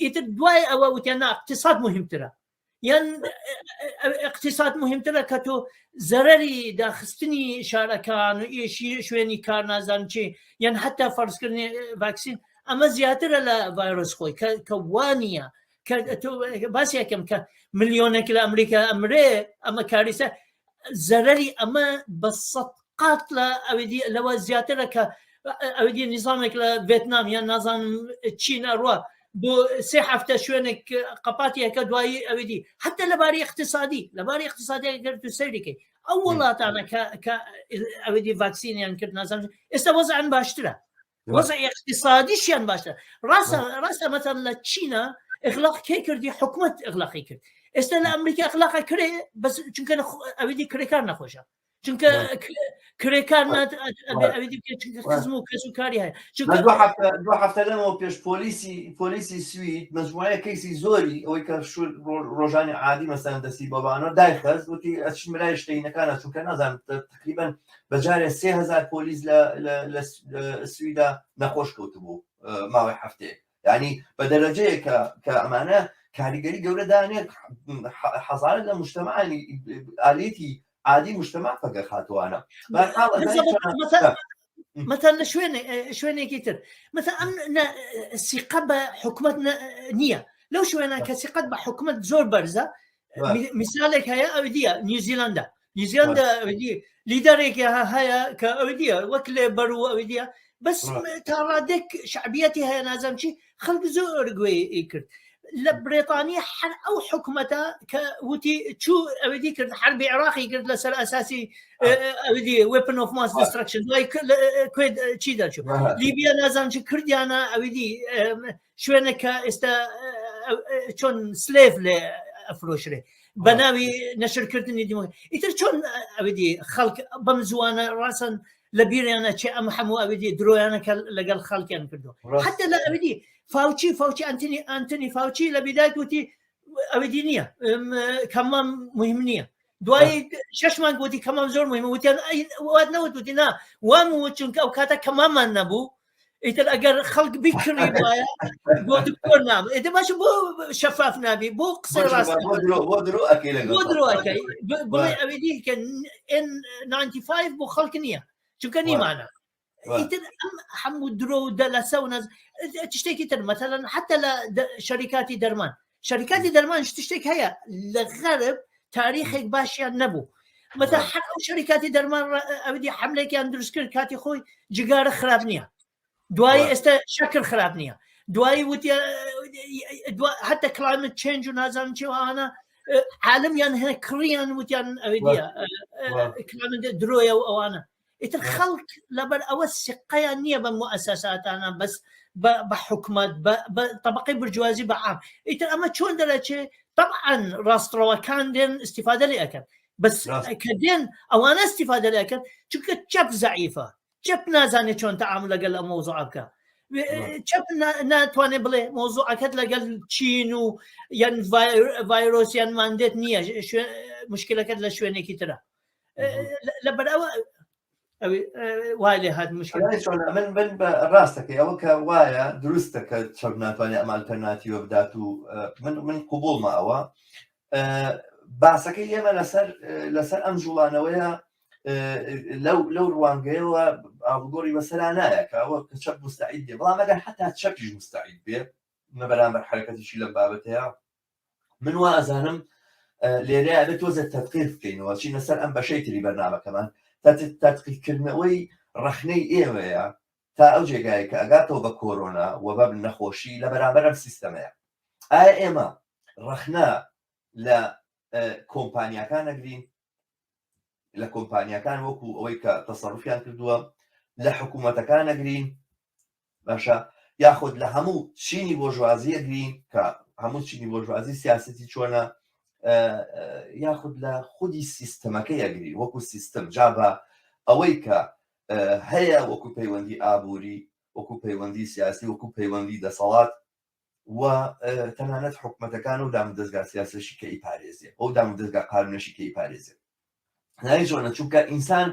ئیتر دوای ئەوە وتیان نا اقتصاد مهمترە یان اقتصاد مهمترە کە تۆ زەرەری داخستنی شارەکان و ئێشی شوێنی کار نازانم چی یان حتا فەرزکردنی ڤاکسین ئەمە زیاترە لە ڤایرۆس خۆی کە وانە باسی یەکەم کە ملیۆنێک لە ئەمریکا ئەمرێ ئەمە کاریسە زەرەری ئەمە بە سەدقات لە ئەوێدی لەوە زیاترە کە ئەوێدی نیزامێک لە ڤێتنام یان نازانم چین ئەڕوا بۆ 3 هەفتە شوێنێک قەپاتیەکە دوایی ئەوێدی حتا لەباری اقتصادی گەر تو سەیریکەی ئەو وڵاتانە کە ئەوێدی ڤاکسینیان کرد نازانم ئێستا وەزعیان باشترە وەزعی اقتصادیشیان باشترە ڕاستە مەتەن لە چینە ئیغلاق کێ کردی حکومەت ئیغلاقی کرد ئێستا لە ئەمریکا ئیغلاق کرێ بەس چونکە ئەوێدی کرێکار نەخۆشە چونکە کرێکار خزم و کەس و کاری هەیە دو هەفتە لەمەوە پێش پۆلیسی سوید مەجموعەیە کەیسی زۆری ئەوەی کە ڕۆژانی عادی مەسەن دەستی بەبانەوە دایخست وتی ئەچین برای شتینەکانە چونکە نازانم تقریبا بەجارێ 3000 پۆلیس لە سویدا نەخۆش کەوتبوو ماوەی هەفتەیە یعنی بە دەرەجەیە کە ئەمانە کاریگەری گەورە دانێت حەزارە لە مجتەمەعانی ئالێتی عادی مجتمع فقط خاتوانە مثلا شوێنێکی تر مثلا ئەم سیقە بە حکومت نییە لەو شوێنە کە سیقەت بە حکومت زۆر بەرزە میسالێک هەیە ئەوە دیە نیوزیلاندا لیدەرێکی هەیە کە ئەوە دیە وەک لێ بەرو ئەوە دیە بەس تا ڕادێک شعبیەتی هەیە نازانم چی خەڵک زۆر گوێی کرد لە برێتانیا هەر ئەو حکومەتە کە وتی چوو ئەوەدی کرد حربی عێراقی کرد لەسەر ئەساسی ئەوەدی weapon of mass destruction دوای کوێ چی دەچوو لیبیا نازانم چی کردیانە ئەوەدی شوێنێکە ئێستا چۆن سلێف لێ ئەفرۆشرێ بە ناوی نەشرکردنی دیمۆکراسی ئیتر چۆن ئەوەدی خەڵک بەم زوانە ڕاستن لە بیریانە چێ ئەم هەموو ئەوەدی درۆیانەکە لەگەڵ خەڵکیان کردو حتى لە ئەوەدی فاوچی ئەنتنی فاوچی لە بیدایت وتی ئەوەدی نییە کەمام مهم نییە دوای 6 مانگ وتی کەمام زۆر مهمە وتیان وات نەوت وتی نا وام چونکە ئەو کاتە کەمامان نەبوو ئیتر ئەگەر خەڵک بیکڕی وایە بۆ دکتۆر نام ئێدە باشە بۆ شەفاف نابی بۆ قسەی ڕاست بۆ درۆ ئەەکەی بڵێ ئەوەدی کە N95 بۆ خەڵک نییە چونکە نیمانە ئیتر ئەم هەموو درۆ و دەلەسە و تشتێکی تر مەتەلەن حتى لە شەریکاتی دەرمان تشتێک هەیە لە غەرب تاریخێک باشیان نەبوو مەتە هەر ئەو شەریکاتی دەرمان ئەوەدی حملێکیان دروست کرد کاتی خۆی جگارە خراپ نییە دوای ئێستا شەکر خراپ نییە دوای وتی حتى climate change و نازانم چێوانە عالمیان هەیە کڕیان وتیان ئەوەدیە درۆیە و ئەوانە ئیتر خەڵک لەبەر ئەوە سقەیان نییە بە مؤسساتانە بەس بە حکومت بە طبقەی برجوازی بە عام ئیتر ئەمە چۆن دەرەچێ طبعا ڕاستڕەوەکان دێن استیفادە لێ ئەەکەن بەس کە دێن ئەوانە استیفادە لێ ئەەکەن چونکە چەپ زەعیفە چەپ نازانێت چۆن تەعامل لەگەڵ ئەم مۆزوع بکە چەپ ناتوانێت بڵێ مۆزوعەکەت لەگەڵ چین و یان ڤایرۆسیان ماندێت نییە مشکلەکەت لە شوێنێکی ترە لەبەر ئەوە وای لێ هات مشکل من بە ڕاستەکەی ئەوە کە وایە دروستە کە چەپ ناتوانێت ئەم ئالتەرناتیڤە بدات و من قوبوڵمە ئەوە باسەکەی ئێمە لەسەر ئەم جوڵانەوەیە لەو ڕوانگەیەوە ئاڵگۆڕی بەسەرا نایە کە ئەوە کە چەپ مستعید بێ بەڵام ئەگەر حتا چەپیش مستعید بێ بەرامبەر حرەکەتیشی لەم بابەتەیە من وا ئەزانم لێرەیە بێت تۆزە تەدقیق بکەینەوە چینە سەر ئەم بەشەی تری بەرنامەکەمان تادقیقکردنەوەی ڕەخنەی ئێوەیە تا ئەو جێگای کە ئەگاتەوە بە کۆرۆنا و بە نەخۆشی لە بەرامبەر ئەم سیستەمەیە ئایا ئێمە ڕەخنە لە کۆمپانیاکان نەگرین لە کۆمپانیاکان وەکو ئەوەی کە تەسەڕوفیان کردووە لە حکوومەتەکان نەگرین باشە یاخود لە هەموو چینی بۆژوازیە گرین کە هەموو چینی بۆژوازی سیاسەتی چۆنە یاخود لە خودی سیستەمەکەی ئەگری وەکو سیستم جا بە ئەوەی کە هەیە وەکو پەیوەندی ئابووری وەکو پەیوەندی سیاسی وەکو پەیوەندی دەسەڵات و تەنانەت حکومەتەکان و دامودەستگا سیاسەشی کە ئیپارێزێ ئەو دامودەستگا قانونەشی کە ئیپارێزێ نای جۆنە چونکە ئینسان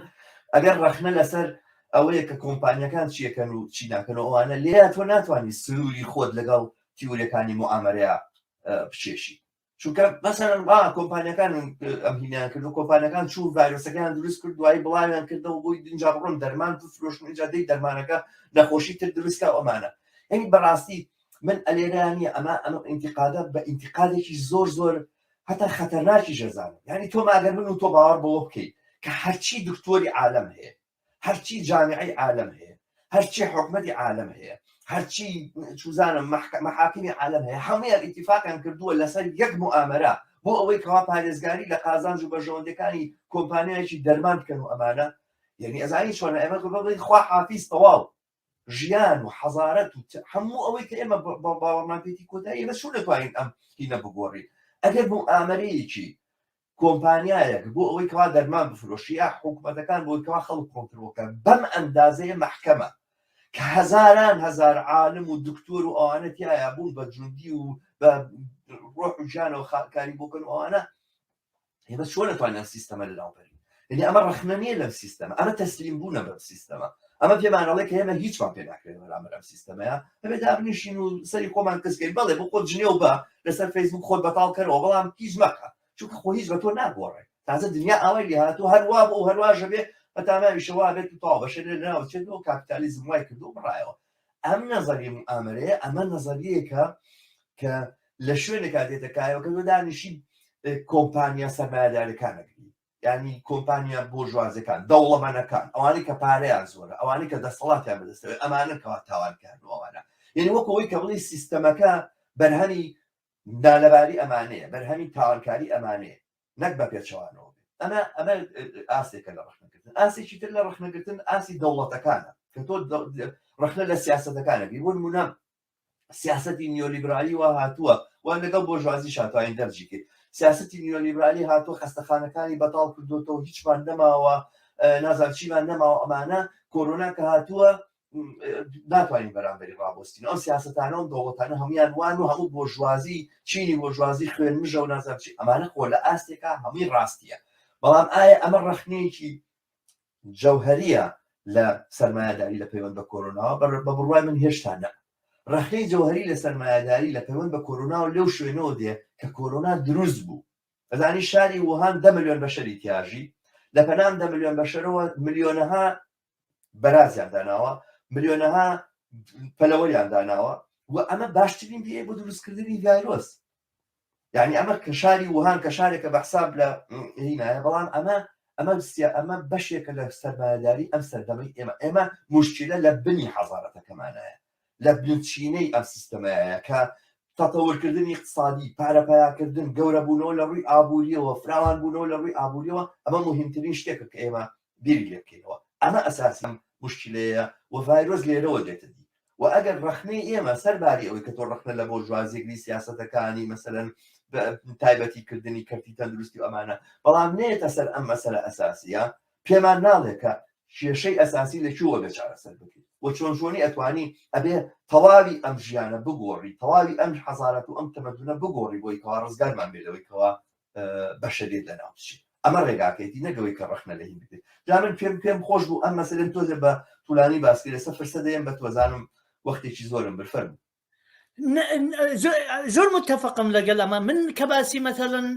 ئەگەر ڕەخنە لەسەر ئەوەیە کە کۆمپانیەکان چیەکەن و چی ناکەنەوە ئەوانە لێ تۆ ناتوانانی سنووری خۆت لەگەڵ تیورەکانی موعامەرەیە بچێشی چونکە مەسەڵەن کۆمپانیەکان ئەم هینیان کرد و کۆمپانیەکان چوو ڤایرۆسەکان دروست کرد دوایی بڵاویان کردەوە بۆی دنجا بڕۆن دەرمان بفرۆشن اینجا دەی دەرمانەکە نەخۆشی تر دروستکە ئەمانە یعنی بەڕاستی من ئەلێرانیە ئەمە ئینتیقادە بە ئینتیقادێکی زۆر هەتا خەتەرناکی ژەزانە یعنی تۆ ماگەر بن و تۆ باوەڕ بەوە بکەیت کە هەرچی دکتۆری عالەم هەیە هەرچی جامعەی عالەم هەیە هەرچی حکومەتی عالەم هەیە هەرچی چوزانم مەحاکمی عالەم هەیە هەموویان ئیتیفاقیان کردووە لەسەر یەک موعامەرە بۆ ئەوەی کەوا پارێزگاری لە قازانج و بەژەوەندەکانی کۆمپانیایەکی دەرمان بکەن و ئەمانە یعنی ئەزانی چۆنە ئێمە بڵێن خوا حافیز تەواو ژیان و حەزارەت و هەموو ئەوەی کە ئێمە باوەڕمان پێی کۆتایی ئێمە چۆن دەتوانین ئەم هینە بگۆڕین ئەگەر موعامەرەیەکی کۆمپانیایەک بۆ ئەوەی کەوا دەرمان بفرۆشی یا حکومەتەکان بۆی کەوا خەڵک کۆنتڕۆڵکە بەم ئەندازەیە مەحکەمە کە هەزار عالم و دکتۆر و ئەوانە تایە بوون بە جوندی و بە ڕۆح و ژیانەوە کاری بۆکەن ئەوانە ئێمە چۆن دەتوانین سیستەمە لەناوبەرین یعنی ئەمە ڕەخنە نیە لەم سیستەمە ئەمە تەسلیم بوونە بەم سیستەمە ئەمە پێمانەڵێ کە ئێمە هیچمان پێ ناکرێت بەرامبەر ئەم سیستەمەیە هەبێ دابنیشین و سەری خۆمان کەسکەین بەڵێ بۆ خۆت ژنێ و بە لەسەر فەیسبوک خۆت بەتاڵ کەرەوە بەڵام هیچ مەکە چونکە خۆ هیچ بە تۆ ناگۆڕێ تازە دنیا ئاوای لێ هاتوو هەروە بۆ هەروواژە بێ بەتاماویشەوە بێت و تاوا بەشێ لێ ناوچێتەوە کاپیتالیزم وای کردو بڕایەوە ئەم نەزەریە موعامەرەیە ئەمە نەزەریەکە کە لە شوێنێکا دێتەکایەوە کە تۆ دانیشی کۆمپانیا سەرمایەدارەکانەگری ینی کۆمپانیا بۆژوازەکان دەوڵەمەنەکان ئەوانەی کە پارەیان زۆرە ئەوانەی کە دەسەڵاتیان بەدەستەوێت ئەمانە کەوا تاوانکارن ئەوانە یعنی وەکەوەی کە بڵی سیستەمەکە بەرهەمی نالەباری ئەمانەیە بەرهەمی تاوانکاری ئەمانەیە نەک بە پێچەوانەوە ئەمە ئاسێکە لە ڕەخنەکردن ئاسێکی تر لە ڕەخنەکردن ئاسی دەوڵەتەکانە کە تۆ ڕەخنە لە سیاسەتەکانە بیر بۆ نمونە سیاسەتی نیۆلیبرالی وا هاتووە وان لەگەڵ بۆژوازی شاتوانین دەرجی کرد سیاسەتی نیۆلیبرالی هاتووە خەستەخانەکانی بەتاڵ کردوتەوە هیچمان نەماوە نازان چیمان نەماوە ئەمانە کۆرۆنا کە هاتووە ناتوانین بەرامبەری ڕابۆستین ئەو سیاسەتانە و دەوڵەتانە هەمویان وان و هەموو بۆژوازی چینی بۆژوازی خوێن مژە و نازان چی ئەمانە خۆ لە ئاستێکا هەمووی ڕاستیە بەڵام ئایا ئەمە ڕەخنەیەکی جەوهەریە لە سەرمایەداری لە پەیوەند بە کۆرۆناوە بە بڕوای من هێشتا نە ڕەخنەی جەوهەری لە سەرمایەداری لە پەیوەند بە کۆرۆنا و لەو شوێنەوە دێ کە کۆرۆنا دروست بوو ئەزانی شاری ووهان 10 ملیۆن بەشەری تیاژی لە پەنام 10 ملیۆن بەشەرەوە ملیۆنەها بەرازیان داناوە ملیۆنەها پەلەوەریان داناوە و ئەمە باشترین بیە بۆ دروستکردنی ڤایرۆس یعنی ئەمە کە شاری ووهان کە شارێکە بەحساب لە هینایە بەڵام ئەمە بەشێکە لە سەرمایەداری ئەم سەردەمەی ئێمە موشکیلە لە بنی حەزارەتەکەمانایە لە بنچینەی ئەم سیستەمەیە کە تەتەورکردنی اقتصادی پارەپایاکردن گەورە بوونەوە لە ڕووی ئابووریەوە فراوان بوونەوە لە ڕووی ئابووریەوە ئەمە مهمترین شتێکە کە ئێمە بیری لێ بکەینەوە ئەمە ئەساسی مشکلەیە و ڤایرۆس لێرەوە دێتە دی و ئەگەر ڕەخنەی ئێمە سەرباری ئەوەی کە تۆ ڕەخنە لە بۆژوازیەکری سیاسەتەکانی مەسەلەن تایبەتی کردنی کەرتی تەندروستی و ئەمانە بەڵام نێتە سەر ئەم مەسەلە ئەساسیە پێمان ناڵێ کە کێشەی ئەساسی لەکوێوە بێ چارەسەر بکەیت و چۆنی ئەتوانی ئەبێ تەواوی ئەم ژیانە بگۆڕی تەواوی ئەم حەزارەت و ئەم تەمەدونە بگۆڕی بۆی کەوا ڕزگارمان بێتەوەی کەوا بەشەرێت لە ناوچی ئەمە ڕێگاکەیتی نەگەوەی کە ڕەخنە لە هین بکەیت جا من پێم خۆش بوو ئەم مەسەلەن تۆزێ بە توولانی باسی لەسەر فرسە دەیەم بە تۆزانم وەختێکی زۆرم برفەرم زۆر متفقم لەگەڵ ئەمە من کە باسی مەتەڵەن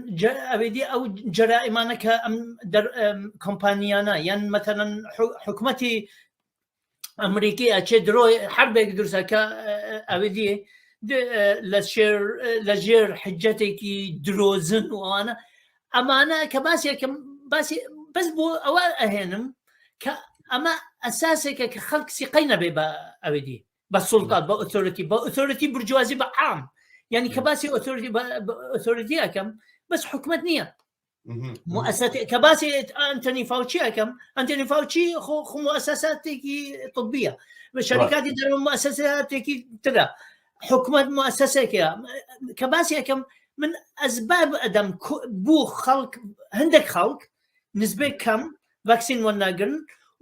ئەوێدی ئەو جەرائمانە کە ئەم کۆمپانیانە یان مەتەڵەن حکومەتی ئەمریکی ئەچێ درۆی حربێک دروستەکە ئەوێدی لە ژێر حجەتێکی درۆزن و ئەمانە کە باسیەکەم باسی بەس بۆ ئەوە ئەهێنم کە ئەمە ئەساسێکە کە خەڵک سیقەی نەبێ بە ئەوێدی بە سوڵتات بە ئۆتۆریتی برجوازی بە عام یعنی کە باسی ئۆتۆریتی ئەەکەم بەس حکومت نییە کە باسی ئەنتۆنی فاوچی ئەەکەم ئەنتۆنی فاوچی خۆ مؤسساتێکی طبیە بە شەریکاتی دەرەوە مؤسساتێکی ترە حکومت مؤسسێکە کە باسی ئەەکەم من ئەسباب ئەدەم بوو خەڵک هەندێک خەڵک نسبەی کەم ڤاکسین وەرناگرن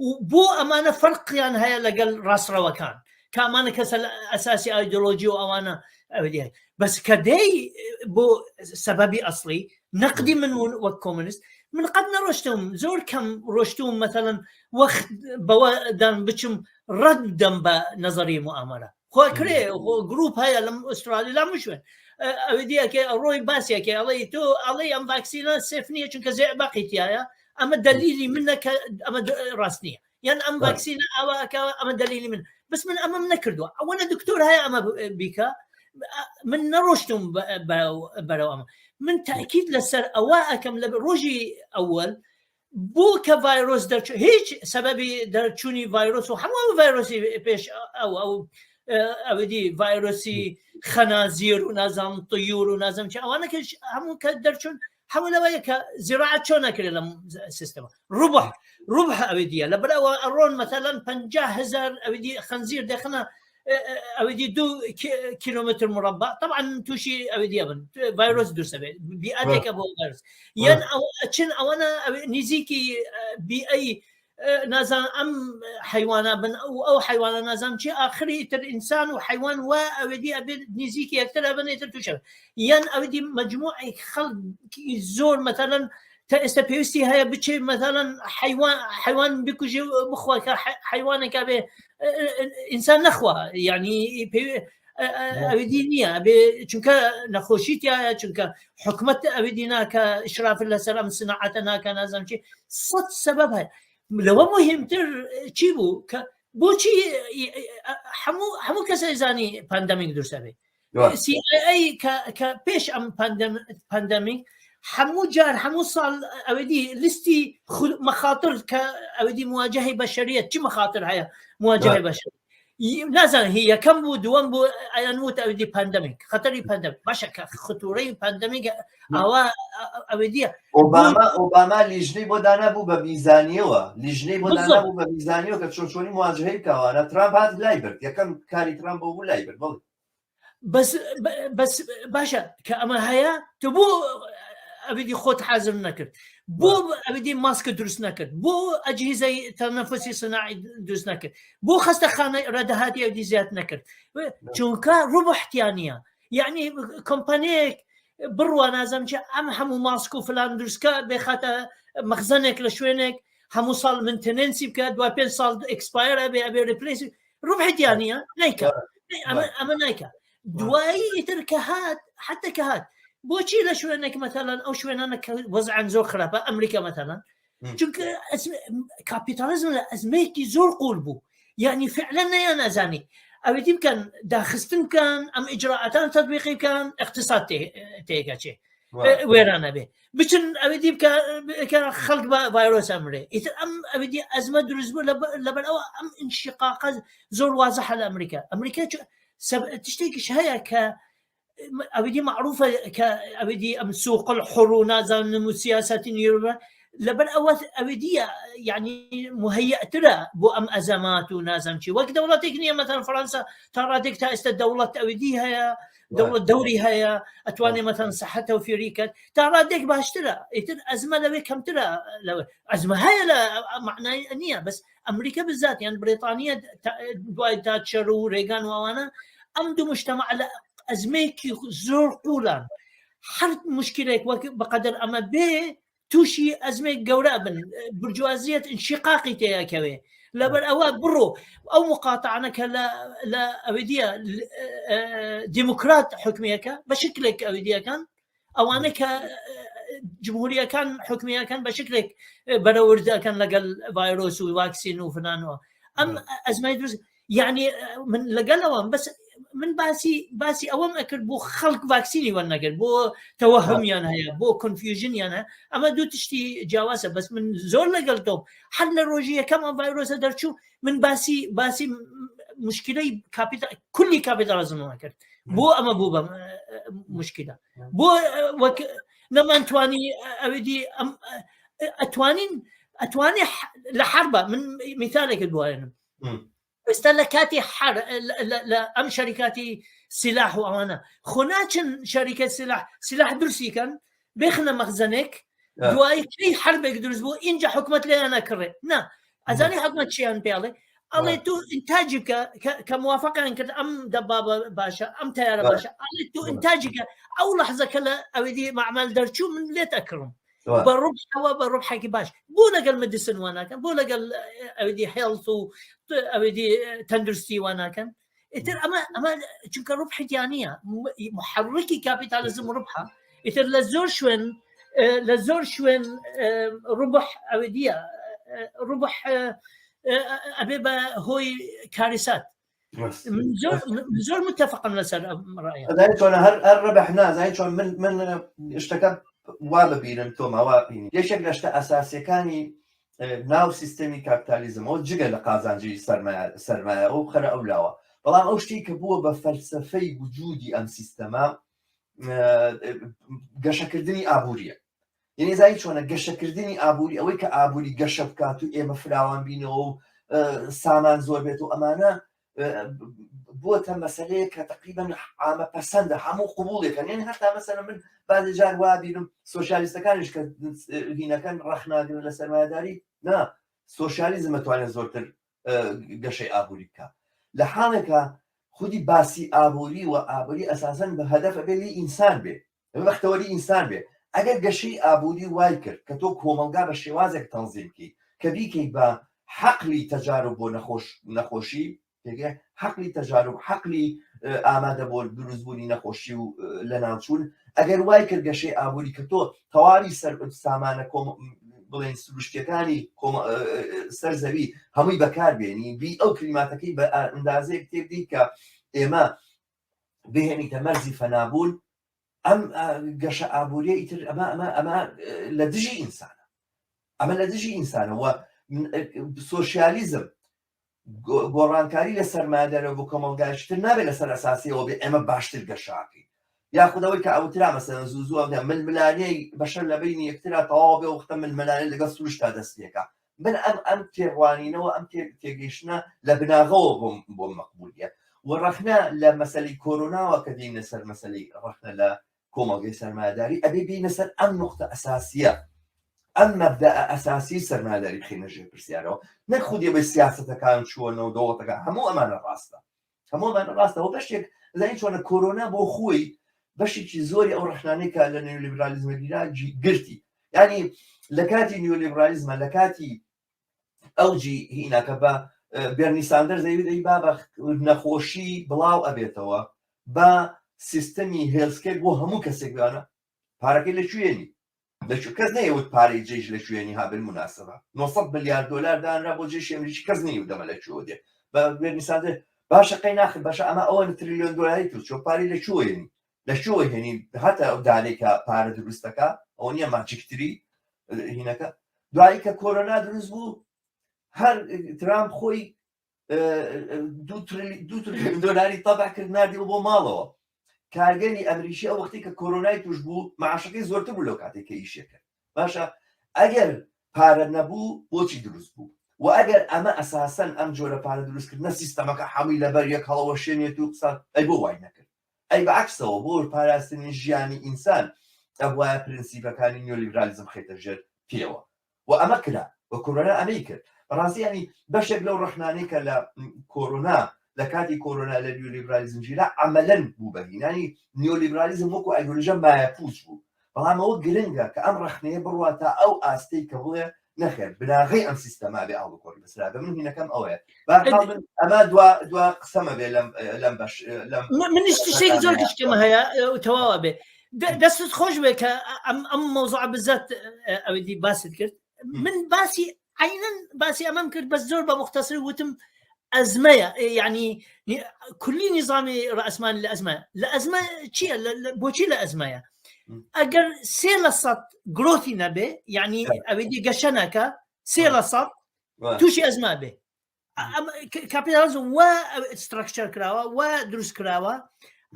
و بۆ ئەمانە فەرقیان هەیە لەگەڵ ڕاستڕەوەکان كمان كسل اساسي ايديولوجي وانا اودي بس كدي بو سببي اصلي نقدي من والكومونست من قد نرشتهم زور كم رشتهم مثلا وقت بوادن بچم ردم بنظريه مؤامره خو كري جروب هاي لم استراليا لا مش اودي كي روي باسيا كي الله تو الله ام فاكسينا سيفنيه چونك زي بقيتيا اما دليلي منك اما راسنيه يعني ام فاكسينا اما دليلي من بس من امام نكردوا وانا دكتور هاي اما بيكا من نروشتم برو من تاكيد لسر اواكم لروجي اول بو كفيروس درچ هیچ سببی درچونی فيروس و همه فيروسي پیش او دي فيروسي خنازير ونظام طيور ونظام چه اوانا که همون که درچون حول ويك زراعه شلون كلام سيستم ربح ابديه لبلا ارون مثلا 50,000 ابدي خنزير داخلنا ابدي 2 كيلومتر مربع طبعا توشي ابدي فيروس درسبه بيئتك ابو فيروس ين او انا نيزيكي باي نازم ام حيوانات بن او حيوان نازم شيء اخري تر انسان وحيوان وابدي نيزيكي اكثر بن توشي ين ابدي مجموعه خلق زور مثلا تستبيستي هي بتشي مثلا حيوان بيكوجي مخوه حيوانك ابي انسان نخوه يعني ابدينيه چونك نخوشيتيا چونك حكمت ابدينا كاشراف السلام صناعتنا كنظام شيء صد سببها لو مهم تر تشيبو بوشي حمو كسيزاني بانديميك درسبي سي اي كبيش ام بانديميك حمو جار حمو صال اودي لستي مخاطر كاودي مواجهه بشريه شو مخاطر هي مواجهه بشريه لازم هي كم بو دوام بو انموت اودي بانديميك خطري بانديميك باشا خطوري بانديميك او اودي اوباما لجنه بودانا بو بميزانيه لجنه بودانا بو بميزانيه كشوني مواجهه كوانا ترامب هذا لايبر يا كم كاري ترامب بو لايبر بس باشا كما هيا تبو ابدي خوت حازم نكرت بو ابدي ماسك درس نكرت بو اجهزه تنفسي صناعي درس نكرت بو خاصه خانه ردهاتي ابدي زيات نكرت چونكا ربح تيانيا يعني كومبانيك بروا نازم ام حمو ماسكو فلان درسكا بخاطر مخزنك لشوينك حمو صال مينتيننسي بك دوا بين صال اكسباير ابي ريبليس ربح تيانيا نايكا اما نايكا دواي تركهات حتى كهات بوشي لشوينك مثلا او شوينك وضع زور خرافه امريكا مثلا چونك كابيتاليزم ازميتي زور قلبو يعني فعلا يا نازاني ابي كان داخستن كان ام اجراءات تطبيقي كان اقتصاد تيكاتشي ويرانا به بچن ابي كان خلق فيروس امري ام ابي ازمه درزبو لبل او ام انشقاق زور واضح على امريكا تشتكي هيا ك ابدي معروفه كابدي ام سوق الحر نازم سياسه يوروبا لبن اوث ابدي يعني مهيئ ترى بو ام ازمات ونازم شي وقت دوله تكنيه مثلا فرنسا ترى ديكتا است دوله ابدي هي دوله دوري هي اتواني مثلا صحتها وفي ريكت ترى ديك باش ترى ازمه لو كم ترى لو ازمه هي لا معنى نيه بس امريكا بالذات يعني بريطانيا دوايت تاتشر وريغان وانا امدو مجتمع على ازميك زور قولان حرت مشكلك بقدر اما بي توشي ازميك قوراء برجوازيه انشقاقي تياكوي لبر اواب برو او مقاطعنه لا ابديه ديمقراط حكميه كان بشكلك ابديه كان او انا جمهوريه كان حكميه كان بشكلك برورد كان لقى فيروس وواكسين وفنان ام ازمه يعني من لقى بس من باسي اوام اكل بو خلق فاكسيني ونقل بو توهم يعني بو كونفيوجن يعني اما دو تشتي جواسه بس من زور لقلتهم حل الروجيه كمان فيروس درشو من باسي مشكله كل كابيتاليزم اكل بو اما بو مشكله بو لما انتواني ابدي اتواني لحربه من مثالك البوين استلكاتي ام شركاتي سلاح وانا خناچن شركه سلاح درسي كان بيخنا مخزنك دواي كي حرب يقدر يزبو انجا حكمت لي انا كري نا ازاني حكمت شيان بيالي الله تو انتاجك كموافقه انك ام دبابه باشا ام تيار باشا الله تو انتاجك او لحظه كلا اودي معمل درشو من ليت اكرم بالربح كي باش بولا قال مديسن وانا كان بولا قال اودي هيلث اودي تندرستي وانا كان اتر اما چونك ربح جانيه محركي كابيتاليزم ربحه اتر لزور شوين ربح اوديه ربح أبيبا هوي كارثات من زور متفق على سر رأيه. زي شو أنا هالربحنا زي شو من اشتكى واببين توما وابين ليش أجلس أساسي كاني ناو سيستمي كابيتاليزم أو جيل قازانجي سرماية أو خرا أولاوا طبعا أول شيء كبوه بفلسفي وجودي أم سيستما قشكردني أبورية يعني زي شو أنا قشكردني أبوري أو كأبوري قشب كاتو إيه فراوان بينو سامان زور بيتو أمانة بوتها مسألة تقريبا عام بسند همو قبول يعني حتى مثلا من بعد جار وابينم سوشياليست كانش هنا كان رخنا لسرمایه داری نا سوشياليزم توانه زورتر قشي أبوري كا لحالك خودي باسي أبوري وأبوري أساسا بهدف بلي إنسان به بختوري إنسان به اگر گشی آبودی وای کرد که تو کۆمەلگا بە شێوازێک تەنزیم کی کە بیکەی بە حەقلی تەجارب بۆ نەخۆشی حەقلی تەجارب حەقلی ئامادە بۆ دروستبوونی نەخۆشی و لە ناوچوون ئەگەر وای کرد گەشەی ئابووری کە تۆ تەواوی سامانە بڵێن سروشتیەکانی سەر زەوی هەمووی بەکاربێنی بی ئەو کلیماتەکەی بە ئەندازەیەک تێبدی کە ئێمە بهێنیتە مەرزی فەنابوون ئەم گەشە ئابووریە ئیتر ئەمە لە دژی ئینسانە ئەمە لە دژی ئینسانەوە سۆشیالیزم گۆڕانکاری لە سەرمایه‌دارە بۆ کۆمەلگایشتر نابێت لەسەر ئەساسیەوە بێ ئێمە باشتر گەشاکەین یاخودەوەی کە ئەوترا مەسەلەن زوو ململانەی بەشەر لە بینی یەکترا تەواو بێ وختە ململانە لەگەڵ سروشتا دەستێکە من ئەم تێڕوانینەوە ئەم تێگەیشتنە لە بناغەوە بۆ مەقبولیە و ڕەخنە لە مەسەلەی کۆرۆناوە کە دێینە سەر مەسەلەی ڕەخنە لە کۆمەڵگەی سەرمایه‌داری ئەبێ بینە سەر ئەم نقطە ئەساسیە ئەم مەبدەئە ئەساسی سەرمایه‌داری بخینە ژێر پرسیارەوە نەک خودی بە سیاسەتەکان چۆنەوە دەوڵەتەکان هەموو ئەمانە ڕاستە ڕاستەوە بەشێک زانی چۆنە کۆرۆنا بۆ خۆی بەشێکی زۆری ئەو ڕەخنانەی کە لە نیۆلیبرالیزمە گرتی یعنی لە کاتی نیۆلیبرالیزمە لە کاتی ئەوجی هیناکە بە بێرنی ساندەرز دەیوێت با بە نەخۆشی بڵاو ئەبێتەوە بە سیستەمی هێلسکێر بۆ هەموو کەسێک بێنە پارەکەی لەکوێنی کەس نەیەوت پارەی جێژ لەکوێنی هابل مناسبە 900 ملیارد دلار دانرا بۆ جێشی ئەمریکی کەس نەیەوت دەمە لەکوێ دێ بە بێرنی ساندەر باشە قەی ناخن باشە ئەمە ئەوە تریلیۆن دۆلاری تو چۆ پارەی لەکوێنی لەکوێ هێنی هەتا ئەو دانەی کە پارە دروستەکە ئەو نییە ماچیکتری هینەکە دوایی کە کۆرۆنا دروست بوو هەر ترامپ خۆی 2 تریلیۆن دۆلاری تەبع کرد نردی بۆ ماڵەوە کارگەری ئەمریکی ئەو وەختی کە کۆرۆنای توش بوو معاشەکەی زۆرتر بوو لەو کاتێک کە ئیشەکرد باشە ئەگەر پارە نەبوو بۆچی دروست بوو و ئەگەر ئەمە ئەساسەن ئەم جۆرە پارە دروستکردنە سیستەمەکە هەمووی لەبەر یەک هەڵەوە شوێنێت و قسە ئەی بۆ وای نەکرد ئەی بەعکسەوە بۆ پاراستنی ژیانی ئینسان ئەو وایە پرینسیپەکانی نیۆلیبرالیزم خێتە ژێر پێوە و ئەمە کرا و کۆرۆنا ئەمەی کرد بەڕاستی ینی بەشێک لەو ڕەخنانەی کە لە کۆرۆنا لە کاتی کۆرۆنا لە نیۆلیبرالیزم ژیرا عەمەلەن بوو بەهینانی نیۆلیبرالیزم وەکو ئایدۆلۆژە مایەپووچ بوو بەڵام ئەوە گرنگە کە ئەم ڕەخنەیە بڕواتە ئەو ئاستەی کە بڵێ نەخێر بناغی ئەم سیستەما بێ ئاڵوکۆڕی بەسرا بە من هینەکەم ئەوەیە ئەمە دوا قسەمە بێ لەم بەش منیش تشتێک زۆر کشکەمە هەیە تەواوە بێ دەستت خۆش بێ کە ئەم مۆزوع بزات ئەوەی باست کرد من باسی عینەن باسی ئەمەم کرد بەس زۆر بە مختصر وتم ئەزمەیە یعنی کولی نظامی ڕئەسمانی لە ئەزمەیە لە ئەزمە چییە بۆچی لە ئەزمەیە ئەگەر 3% گرۆتی نەبێ یعنی ئەوەی گەشە ناکە 3% تووشی ئەزما بێ کاپیتالیزم وا ستراکچەر کراوە وا دروست کراوە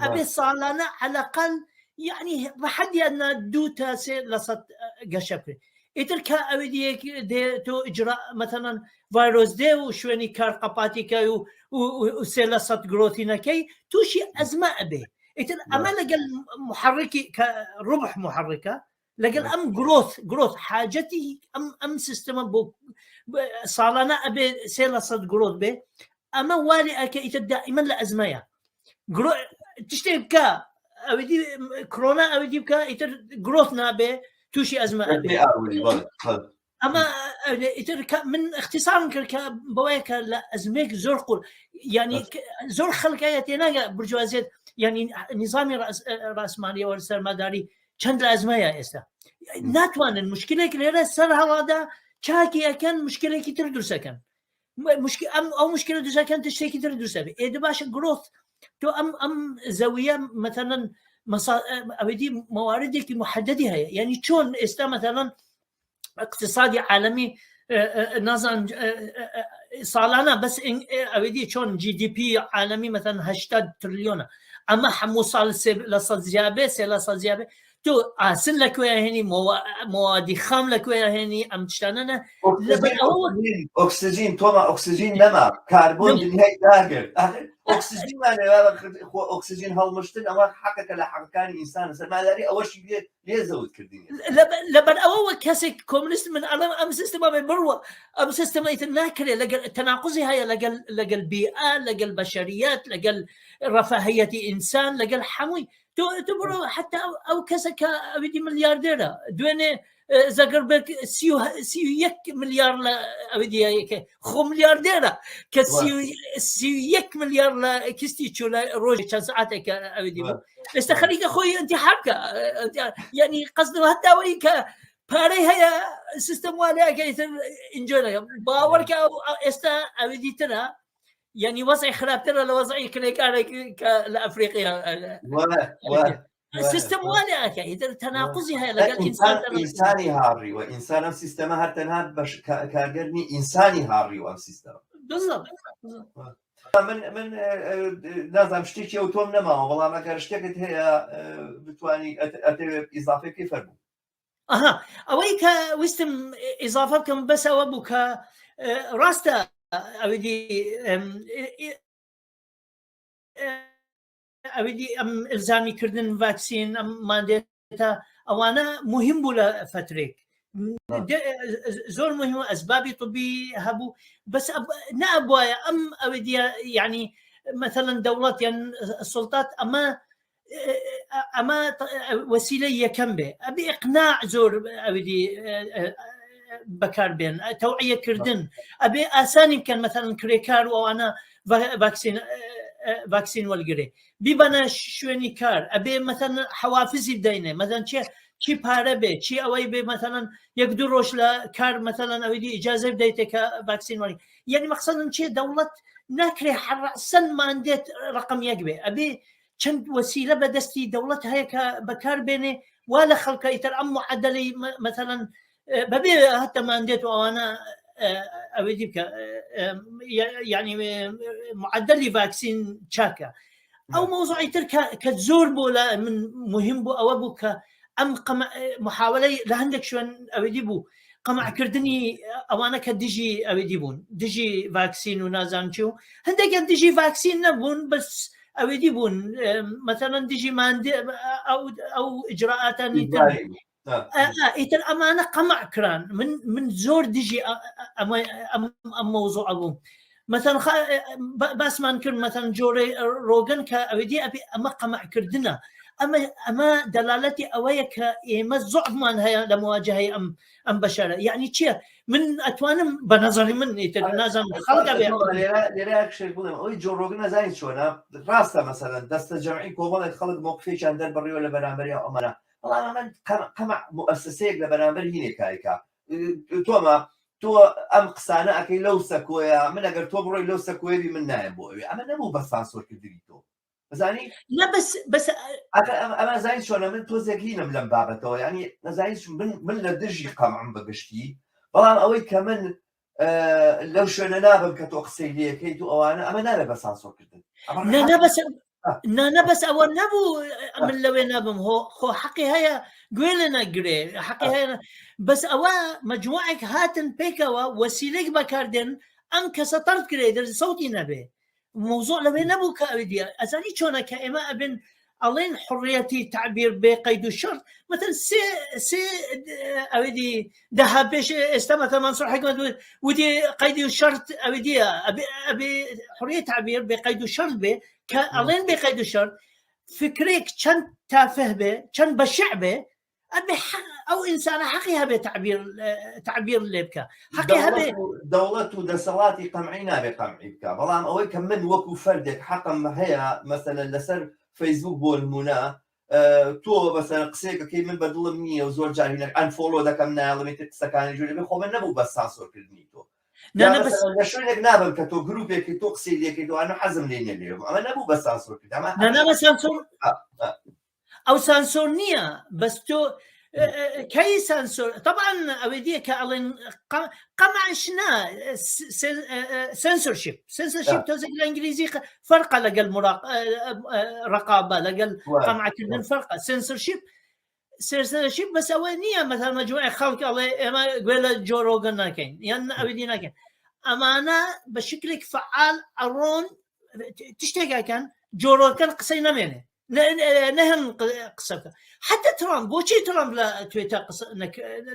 ئەبێ ساڵانە عەلەقەل یعنی بەحەدی ئەدنا 2 تا 3% گەشە بکرێت ئیتر کە ئەوەی تۆ ئیجرا مەتەنەن ڤایرۆس دێ و شوێنی کار قەپاتیکە و 3% گرۆتی نەکەی تووشی ئەزما ئەبێ ئیتر ئەمە لەگەڵ محرکی کە ڕبح محرکە لەگەڵ ئەم گرۆت حاجەتی ئەم سیستەمە بۆ ساڵانە ئەبێ 300 گرۆت بێ ئەمە واری ئەکە ئیتر دائیمەن لە ئەزمەیە تشتێک بکە ئەوەی کۆنا ئەوەی بکە ئیتر گرۆت نابێ تووشی ئەزمە ئەبێ ئەمە ئیتر من اختصارم کرد کە بەوەیە کە لە ئەزمێک زۆر قوڵ ینی زۆر خەڵکایە تێناگە برجوازێت ینی نظامی ڕاسمانیەوە سەرماداری چەند لە ئەزمەیە ئێستا ناتوانن مشکلێک لێرە سەر هەڵادا چاکی ئەەکەن مشکلێکی تر دروستەکەن ئەو مشکلە دروستەکەن تشتێکی تر دروستە بێ ئێدە باشە گرۆت تۆ ئەم زەویە مثلەن ئەوەی مواردێکی محددی هەیە ینی چۆن ئێستا مثلەن اقتصادی عالمی نازان ساڵانە بەس ئەوەی چۆن GDP عالمی مثلا 80 تریلیۆنە ئەمە هەموو ساڵ لە سەد زیابێ 300 زیابێ تۆ ئاسن لەکوێ هێنی موادی خام لەکوێ هێنی ئەم شتانە ئۆکسجین تۆمە ئۆکسجین نەما کاربۆن دنیای داگرت ئۆکسجین هەڵمشتن ئەوە حەقەکە لە حەقەکانی ئینسانە سەرماداری ئەوەشی لێ زەوت کردین لەبەر ئەوەوە کەسێک کۆمونیست من ئەم سیستەما بێ بڕوە ئەم سیستەمە ئیتر ناکرێت لەگەڵ تەناقوزی هەیە لەگەڵ بیئە لەگەڵ بەشەریەت لەگەڵ ڕەفاهەیەتی ئینسان لەگەڵ هەمووی تۆ بڕۆ حتا ئەو کەسە کە ئەویدی ملیاردێرە دوێنێ زەگەربەرگ 31 ملیار لە ئەویدیەکە خۆ ملیاردێرە کە 31 ملیار لە کستی چوو لە ڕۆژی چەند ساعتێکە ئەویدی بوو ئێستا خەریکە خۆی ئینتیحاب بکە یعنی قەزنەوە هەتاوەی کە پارەی هەیە سیستەم وانەیەکە ئیتر ئینجۆرەکە باوەڕکە ئێستا ئەویدی ترە يعني وضعي خرابتر ولا وضعي كليكارك لافريقيا السيستم وانا كايدر تناقضي هاي لقى انساني هاري وانسان سيستم هرتنها باش كارجرني انساني هاري وام سيستم بالضبط من لازم شتيكي وتوم نما والله ما كان اشتكت هي بتواني اضافه كيف فرمو اويك وستم اضافه كم بس ابوك راستا ئەوەی ئەم ئلزامی کردن ڤاکسین ئەم مادێتە ئەوانە مهم بوو لە فترێک زۆر مهم ئەسبابی طبی هەبوو بەس نابواە ئەم ئەوەی یعنی مثلا دەوڵەت یان سڵتات ئەمە وەسیلە یەکەم بێ ئەبێ ئیقناع زۆر ئەوەی بەکار بێن تەوعیە کردن ئەبێ ئاسانی بکەن مثلا کرێکار و ئەوانە ڤاکسین وەرگێ بیبەنە شوێنی کار ئەبێ مثلا حەوافزی بدەینێ مثلا چی پارە بێ چی ئەوەی بێ مثلا 1-2 ڕۆژ لە کار مثلا ئەوەی ئیجازە بدەیتێ کە ڤاکسین وەرگێ یعنی مەقسەدم چیە دەوڵەت ناکرێ حەسەن ماندێت ڕقم یەک بێ ئەبێ چەند وەسیلە بەدەستی دەوڵەت هەیە کە بەکار بێنێ وا لە خەڵکە ئیتر ئەم معەدەلەی مثلا بەبێ هەتە ماندێت و ئەوانە ئەوەی بکە یعنی معەدەلی ڤاکسین چاکە ئەو مۆزوعی تر کە زۆر بۆ لە من مهم بوو ئەوە بوو کە ئەم محاولەی لە هەندێک شوێن ئەوەی بوو قەمعکردنی ئەوانە کە دژی ئەوەی بوون دژی ڤاکسین و نازان چی و هەندێکیان دژی ڤاکسین نەبوون بەس ئەوەی بوون مثلا دژی ماندێ ئەو ئجراعاتانی تر ئیتر ئەمانە قەمع کران من زۆر دژی ئەم مەوزوع بووم مثلا باسمان کرد مثلا جۆرەی ڕۆگەن کە ئەوەی ئەبێ ئەمە قەمعکردنە ئەمە دەلالەتی ئەوەیە کە ئێمە زۆعمان هەیە لە مواجهەی ئەم بەشارە یعنی چییە من ئەتوانم بە نەزەری من ئیتر نازانم خەڵکە بێ لێرە شێک بڵێم ئەوەی جۆڕۆگن نەزانیت چۆنە ڕاستە مەسەلەن دەستە جەمعی کۆمەڵێک خەڵک مۆقفێکیان دەربڕیەوە لە بەرامبەری ئەمانە والله من قەمع مؤسسەیەک لە بەرامبەر هینێکایکە تۆمە تۆ ئەم قسانە ئەەکەی لەو سەکۆیە من ئەگەر تۆ بڕۆی لەو سەکۆیەوی من نایە بۆ ئەوێ ئەمە نەبوو بە سانسۆرکردنی تۆ بزانی ئەمە زانین چۆنە من تۆزێک هینم لەم بابەتەوە ینی نەزانین من لە دژی قەمعم بەگشتی بەڵام ئەوەی کە من لەو شوێنە نابم کە تۆ قسەی لێەکەیت و ئەوانە ئەمە نابێت بە سانسۆرکردن بەس ئەوە نەبوو من لەوێ نابم خۆ حەقی هەیە گوێ لە نەگرێ حەقی هەیە بەس ئەوە مەجموعێک هاتن پێکەوە وەسیلەیەک بەکاردێن ئەم کەسە تەرد کرێ دەر سەوتی نەبێ موضوع لەوێ نەبوو کە ئەوەی دیە ئەزانی چۆنە کە ئێمە ئەبن ئەڵێن حڕیەتی تعبیر بێ قەید و شەرت مثلا سێ ئەوێدی دەها پێش ئێستا مەتەڵەن مەنسوور حکومەت وتی قەید و شەرت ئەوێدیە ئەبێ حڕیەت تعبیر بێ قەید و شەرت بێ کە ئەڵێن بێ قەید و شەرت فکرێک چەند تافه بێ چەند بەشع بێ ئەبێ ئەو ئینسانە حەقی هەبێ تعبیر لێ بکە حەقی هەبێ دەوڵەت و دەسەڵاتی قەمعی نابێ قەمعی بکە بەڵام ئەوەی کە من وەکو فەردێک حەقم هەیە مەسەلەن لەسەر فەیسبوک بۆ نمونە تۆ بەسەر قسێکەکەی من بە دڵم نییە و زۆر جارینە ئەنفۆلۆ دەکەم ناڵێت قسەکانی جوێ بێ خۆ من نەبوو بە سانسۆرکردنی تۆ لە شوێنێک نابم کە تۆ گروپێکی تۆ قسەی لێکەی دوانە حەزم لێ نێ ئەمە نەبوو بە سانسۆرکرد ئەو سانسۆر نییە بەس تۆ كي سانسور طبعا أودية كألين قمعشنا سنسورشيب توزيق الإنجليزي فرق لقى رقابة لقى قمعة كلن فرق سنسورشيب بس أولية مثلا مجموعة خلق الله ما قبل جو روغن ناكين يعني أودي ناكين أما أنا بشكلك فعال أرون تشتكي كان جو روغن قصينا منه نهم قصة حتى ترامب وشي ترامب لا تويتر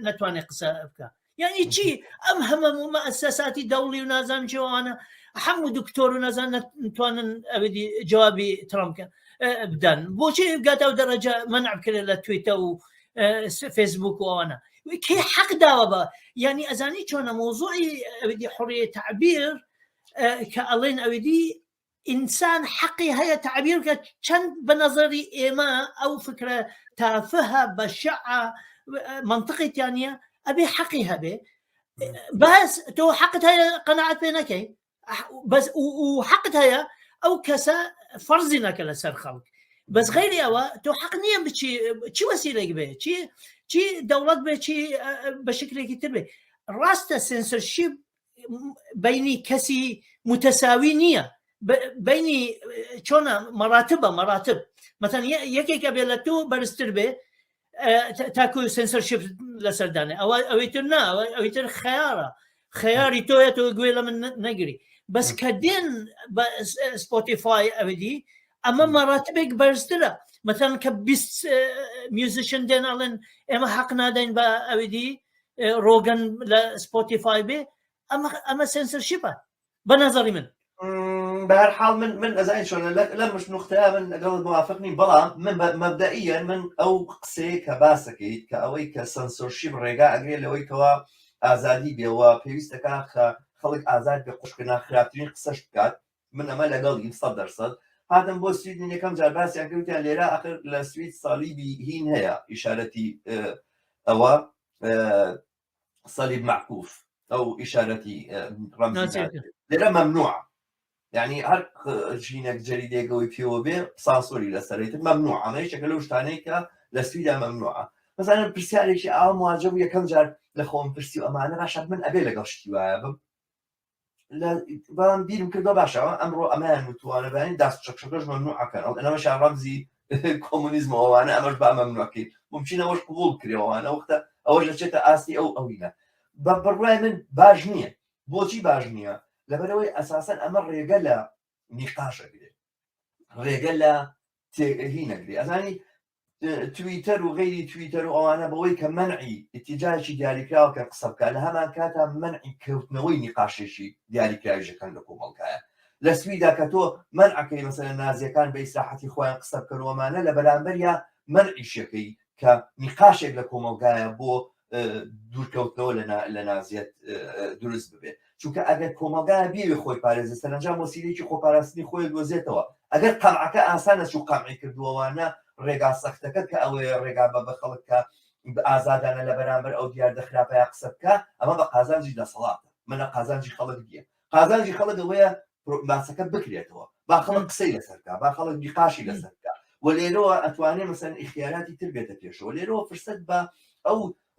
نتواني قصة يعني شيء أهم مؤسساتي دولي ونازم جوانا حمو دكتور ونازم نتوان أبدي جوابي ترامب بدان وشي قاتوا درجة منع بكل تويتر وفيسبوك وانا كي حق داوبا يعني أزاني شونا موضوعي أبدي حرية تعبير كألين أبدي إنسان حقي هي تعبير كان بنظري إيما أو فكرة تافهة بشعة منطقة يعني أبي حقي هبي بس تو حقتها قناعت بينك بس وحقتها أو كسا فرزنا كلا سر خلق بس غيري أوا تو حقنيا بشي وسيلة به شي دولات به شي بشكل كتير به راسته سنسورشيب بيني كسي متساوينية بيني شونا مراتب مثلا يكيك أبيلتو برستر به تاكو سنسورشيب لسرداني أو يتر خياري تويتو قويلة من نجري بس كدين سبوتيفاي أبدي أما مراتبك برستر مثلا كبيس ميوزيشن دين ألين إما حقنا دين بأبدي روغن لسبوتيفاي به أما سنسورشيبه بنظري من بهر حال من أزاين شون لا مش نختار من قبل موافقني بلا من مبدئيا من أو قصي كباسكي كأوي كسنسورشيب رجاء أجري لوي كوا آزادي بيوا بيوستك خلق آزاد بقشكنا خرابتين قصش بكات من أما لقال يصدر صد هذا بو سويد من يكم جرباس يعني قلت يعني ليرا آخر لسويد صليبي هين هي إشارتي أو صليب معكوف أو إشارتي رمزي ليرا ممنوعة يعني هر جينك جريدة قوي فيه به سانسوري لسريت ممنوع عملية شكله شتانيك لسويدا ممنوعة مثلا برسالة شيء مواجب يكم جار لخوم برسيو أمانة باشا من أبي لقشتي وعابم لا بان بيرم كده باشا أمره أمان وتوانا باني داس شكلش ممنوع كان أنا مش رمزي كومونيزم وأنا أمر بقى ممنوع كي ممكن أوش قبول كريه وأنا وقتها أوش لشيء آسي أو هنا ببرواي من باجنية بوجي باجنية لبروي أساساً أمر رجلا نقاش كده رجلا هنا كده أزاني تويتر وغير تويتر وأنا بوي كمنعي اتجاه شيء ديالي كراو كقصب كان هما كاتا منعي كوتنوي نقاش شيء ديالي كراو كان لكم الكاية لسويدا كتو منع كي مثلا نازي كان بإسلاحة إخوان قصب كانوا ومانا لبرامبريا منعي شيء كنقاش لكم الكاية بو دور كوتنو لنازيات درست ببه چونکە ئەگەر کۆمەلگایە بێوێ خۆی پارێزە سەرنجام وەسیلەیەکی خۆپاراستنی خۆی دۆزێتەوە ئەگەر قەمعەکە ئاسانە چوو قەمعی کردووەوانە ڕێگا سەختەکەت کە ئەوەیە ڕێگا بە خەڵک کە ئازادانە لە بەرامبەر ئەو دیار دەخراپەیە قسە بکە ئەمە بە قازانجی دەسەڵاتە منە قازانجی خەڵک دیە قازانجی خەڵک ئەوەیە باسەکە بکرێتەوە با خەڵک قسەی لەسەرکە با خەڵک بیقاشی لەسەرکە و لێرەوە ئەتوانێ مەسەن اختیاراتی تر بێتە پێشەوە لێرەوە فرسەت بە ئەو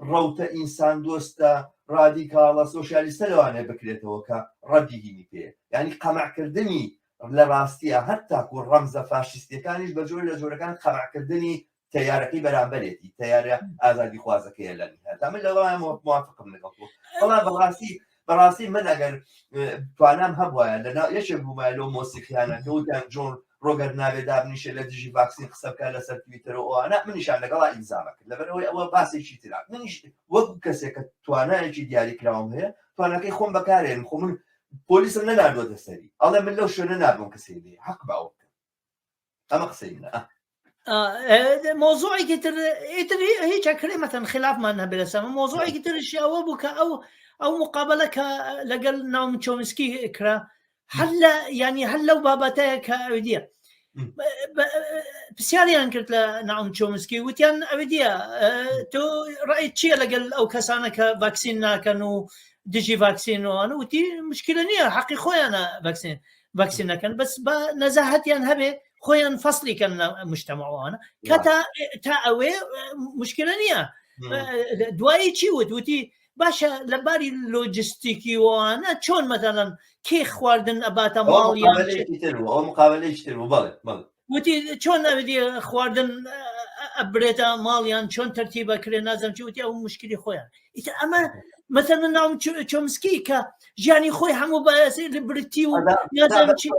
ڕەوتە ئینسان دۆستە رادیکاڵە سۆشیالیستە لەوانێ بکرێتەوە کە ڕەدی هینی پێ یعنی قەمعکردنی لە ڕاستیە هەتاکو ڕەمزە فاشیستەکانیش بە جۆرە لە جۆرەکان قەمعکردنی تەیارەکەی بەرامبەرێتی تەیارە ئازادی خوازەکەیە لە نهایەت من لەوەیە موافقم لەگەڵ تۆ بەڵام بەڕاستی من ئەگەر توانام هەبوایە لەنا یەکێک بوومایە لەو مۆسیقیانە کە وتیان جۆن ڕۆگەر ناوێ دابنیشە لە دژی ڤاکسین قسە بکە لەسەر تویتەرەوە ئەوانە منیشان لەگەڵا ئیمزامە کرد لەبەرەوەی ئەوە باسێکی ترا منیش وەکو کەسێک کە توانایەکی دیاریکراوم هەیە توانەکەی خۆم بەکارێنم خۆ من پۆلیسم نەناردووەتە سەری ئەڵێ من لەو شوێنە نابم کەسێ لێ حەق باوە ئەمە قسەی منە موضوعي كتر هيك كلمة خلاف ما نبي لسه موضوعي كتر الشيء أو بك أو مقابلة لقل نوم تشومسكي إكرا هلا يعني هلا وبابتها كأودية بسياري أنكرت لنعم تشومسكي وتيان أودية تو رأيت شيء لقل أو كسانة كفاكسين كانوا ديجي فاكسين وأنا وتي مشكلة نية حقي خويا أنا فاكسين كان بس نزاهتي يعني هبه خويا فصلي كان مجتمع وانا كتا تاوي مشكله نيه دواي شي ودوتي باشا لباري لوجستيكي وانا شلون مثلا كي خواردن اباتا مال يعني او مقابله يشتروا بلى وتي شلون بدي خواردن ابريتا مال يعني شلون ترتيبه كل لازم شوتي او مشكله خويا اما مثلا نعم تشومسكي كجاني خوي حمو باسي لبرتي لازم شيء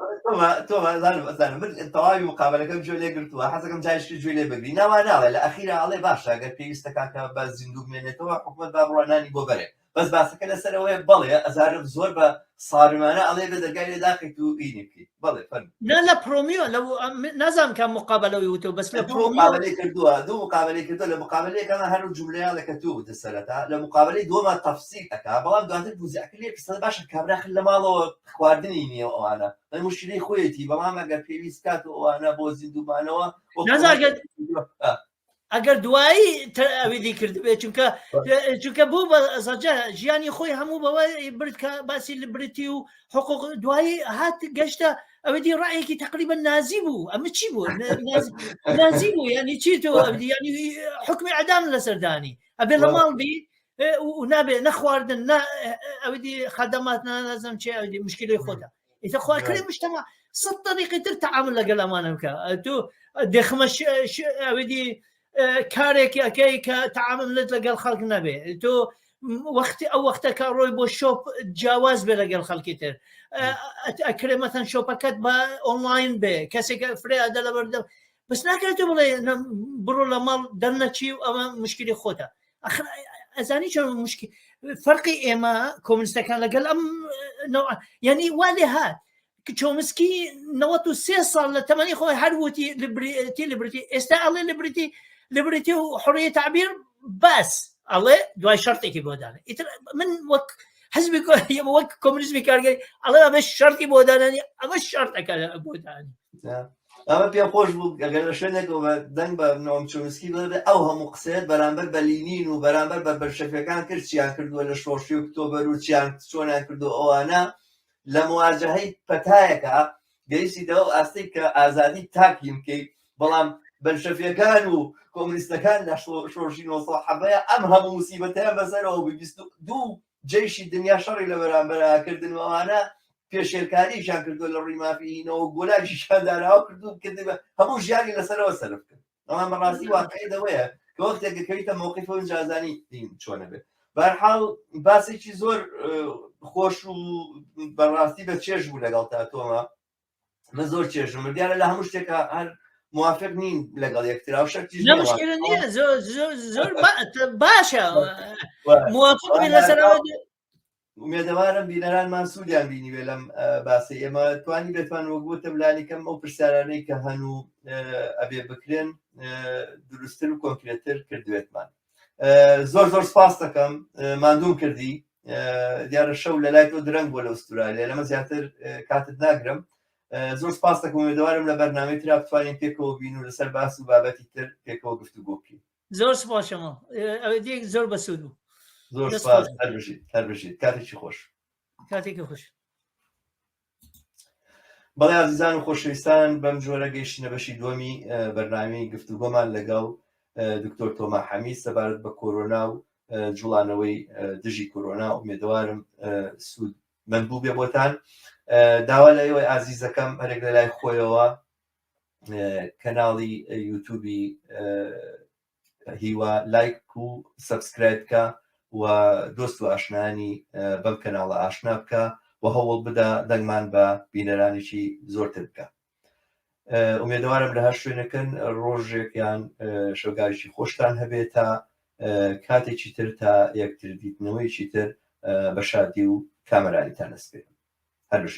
توما زعما من طوابي مقابله كم جولي قلتوا حسب كم جايش جولي بقري نوانا الاخيره علي باشا قال بيست كان باز زندوق منته حكومه بابراناني بوبره بس باسك انا سنوي بلي ازارب زور صارمانه علي بدل قال داخل تو اينيكي بلي فن لا بروميو لو نظام كان مقابله يوتيوب بس لبروميو مقابله كردوها دو مقابله كردو لمقابله كان هرو جمله لكتوب تسالتها لمقابله دوما تفصيل بلان دوات بوزع كلي بس باشا كابرا خل مالو خواردني ني وانا المشكله خويتي بلان ما قال بيس كات وانا بوزين دومانوا نزا اگر دوایی اویدی کرد به چونکه بو بسجا جیانی خوی همو بوای برد که باسی لبرتی و حقوق دوایی هات گشته اویدی رأیی که تقریبا نازی بو اما چی بو نازی بو يعني چی تو اویدی يعني حکم اعدام لسردانی ابي المال بي ونابي نخواردن نا اویدی خدماتنا لازم شيء اویدی مشكله خودها اذا خو كل مجتمع صد طريقه تعامل لقل امانه تو دخمش اویدی كاريك اكي كتعاملت لقى الخلق نبي تو وقت كاروي بو شوب جواز بلقى الخلق كتير اكري مثلا شوبكات با اونلاين به كسي فري هذا برد بس ناكلتو بلا برو لمال دنا شيء اما مشكله خوتها اخر ازاني شو مشكله فرقي اما كومنست كان لقى ام نوع يعني والها تشومسكي نوتو سيصل ل8 خوي حروتي ليبرتي استعلي ليبرتي وحريه تعبير بس الله دواي شرطي كي بودانه من وك حزبي وك كومونيزمي كارجي الله مش شرطي بودانه مش شرطك بودانه اما بیا خوش بود اگر شنیدی و دنگ با نام چومسکی بود او هم مقصد برانبر بلینین و برانبر برشفکان کرد چیان کرد ولی شورشی اکتبر و چیان چون کرد و آنا لمواجهه پتایکا گیسی دو اصلی که آزادی تاکیم که بلام بلشفیکان و کۆمونیستەکان لە شۆژین و سەحەبەیە ئەم هەموو موسیبەتەیان بەسەرەوە ببیست دوو جێیشی دنیا شەڕی لە بەرامبەرکردن ئەوانە پێشێرکاریشان کردو لە ڕووی مافیینەوە گۆلاژیشان داراوە کردو کردبە هەموو ژیانی لەسەرەوە سەرف کرد ئەمان بەڕاستی واقعی دەوەیە کە وەختێک کەویتە مووقیفەوە جازانی چۆنە بێت بەرحاڵ باسێکی زۆر خۆش و بەڕاستی بە چێژ بوو لەگەڵ تا تۆمە من زۆر چێژم دیارە لە هەموو شتێکە هەر موافق نين لقال يكترا وشكل لا مشكلة نية زور باشا موافق بلا سنوات ومێدەوارم بینەران ماسوودیان بینی بێ لەم باسی ئێمە توانی بێتوان وەگوتە بلانی کەم ئەو پرسیارانەی کە هەنوو ئەبێ بکرێن دروستتر و کۆنکرێتتر کردوێتمان زۆر سپاس دەکەم ماندوم کردی دیارە شەو لە لای تۆ درەنگ بۆ لە ئوستورالیا لەمە زیاتر کاتت ناگرم زۆر سپاس دەکەم وێدەوارم لە بەرنامەی ترا بتوانین پێکەوە بین و لەسەر باس و بابەتی تر پێکەوە گفتوگۆ بکەین زۆر سپاسەوە ئەوەی زۆر بەسوود بوو زۆر سپاس هەر بژیت کاتێکی خۆش کاتێکی خۆش بەڵێ عەزیزان و خۆشەویستان بەم جۆرە گەیشتینە بەشی دووەمی بەرنامەی گفتوگۆمان لەگەڵ دکتۆر تۆما حەمید سەبارەت بە کۆرۆنا و جوڵانەوەی دژی کۆرۆنا و ومێدەوارم سوود من بوو بێ بۆتان داوا لە ئێوەی ئازیزەکەم هەرێک لە لای خۆیەوە کەناڵی یوتیوبی هیوا لایک و سەبسکرایب بکە و دۆست و ئاشنانی بەم کەناڵە ئاشنا بکە و هەوڵ بدە دەنگمان بە بینەرانێکی زۆرتر بکە ئومێدەوارم لە هەر شوێنەکەن ڕۆژێک یان شەوگایشی خۆشتان هەبێت تا کاتێکی تر تا یەکتر دیتنەوەیکی تر بە شادی و کامەرانیتان دەست پێ هەرش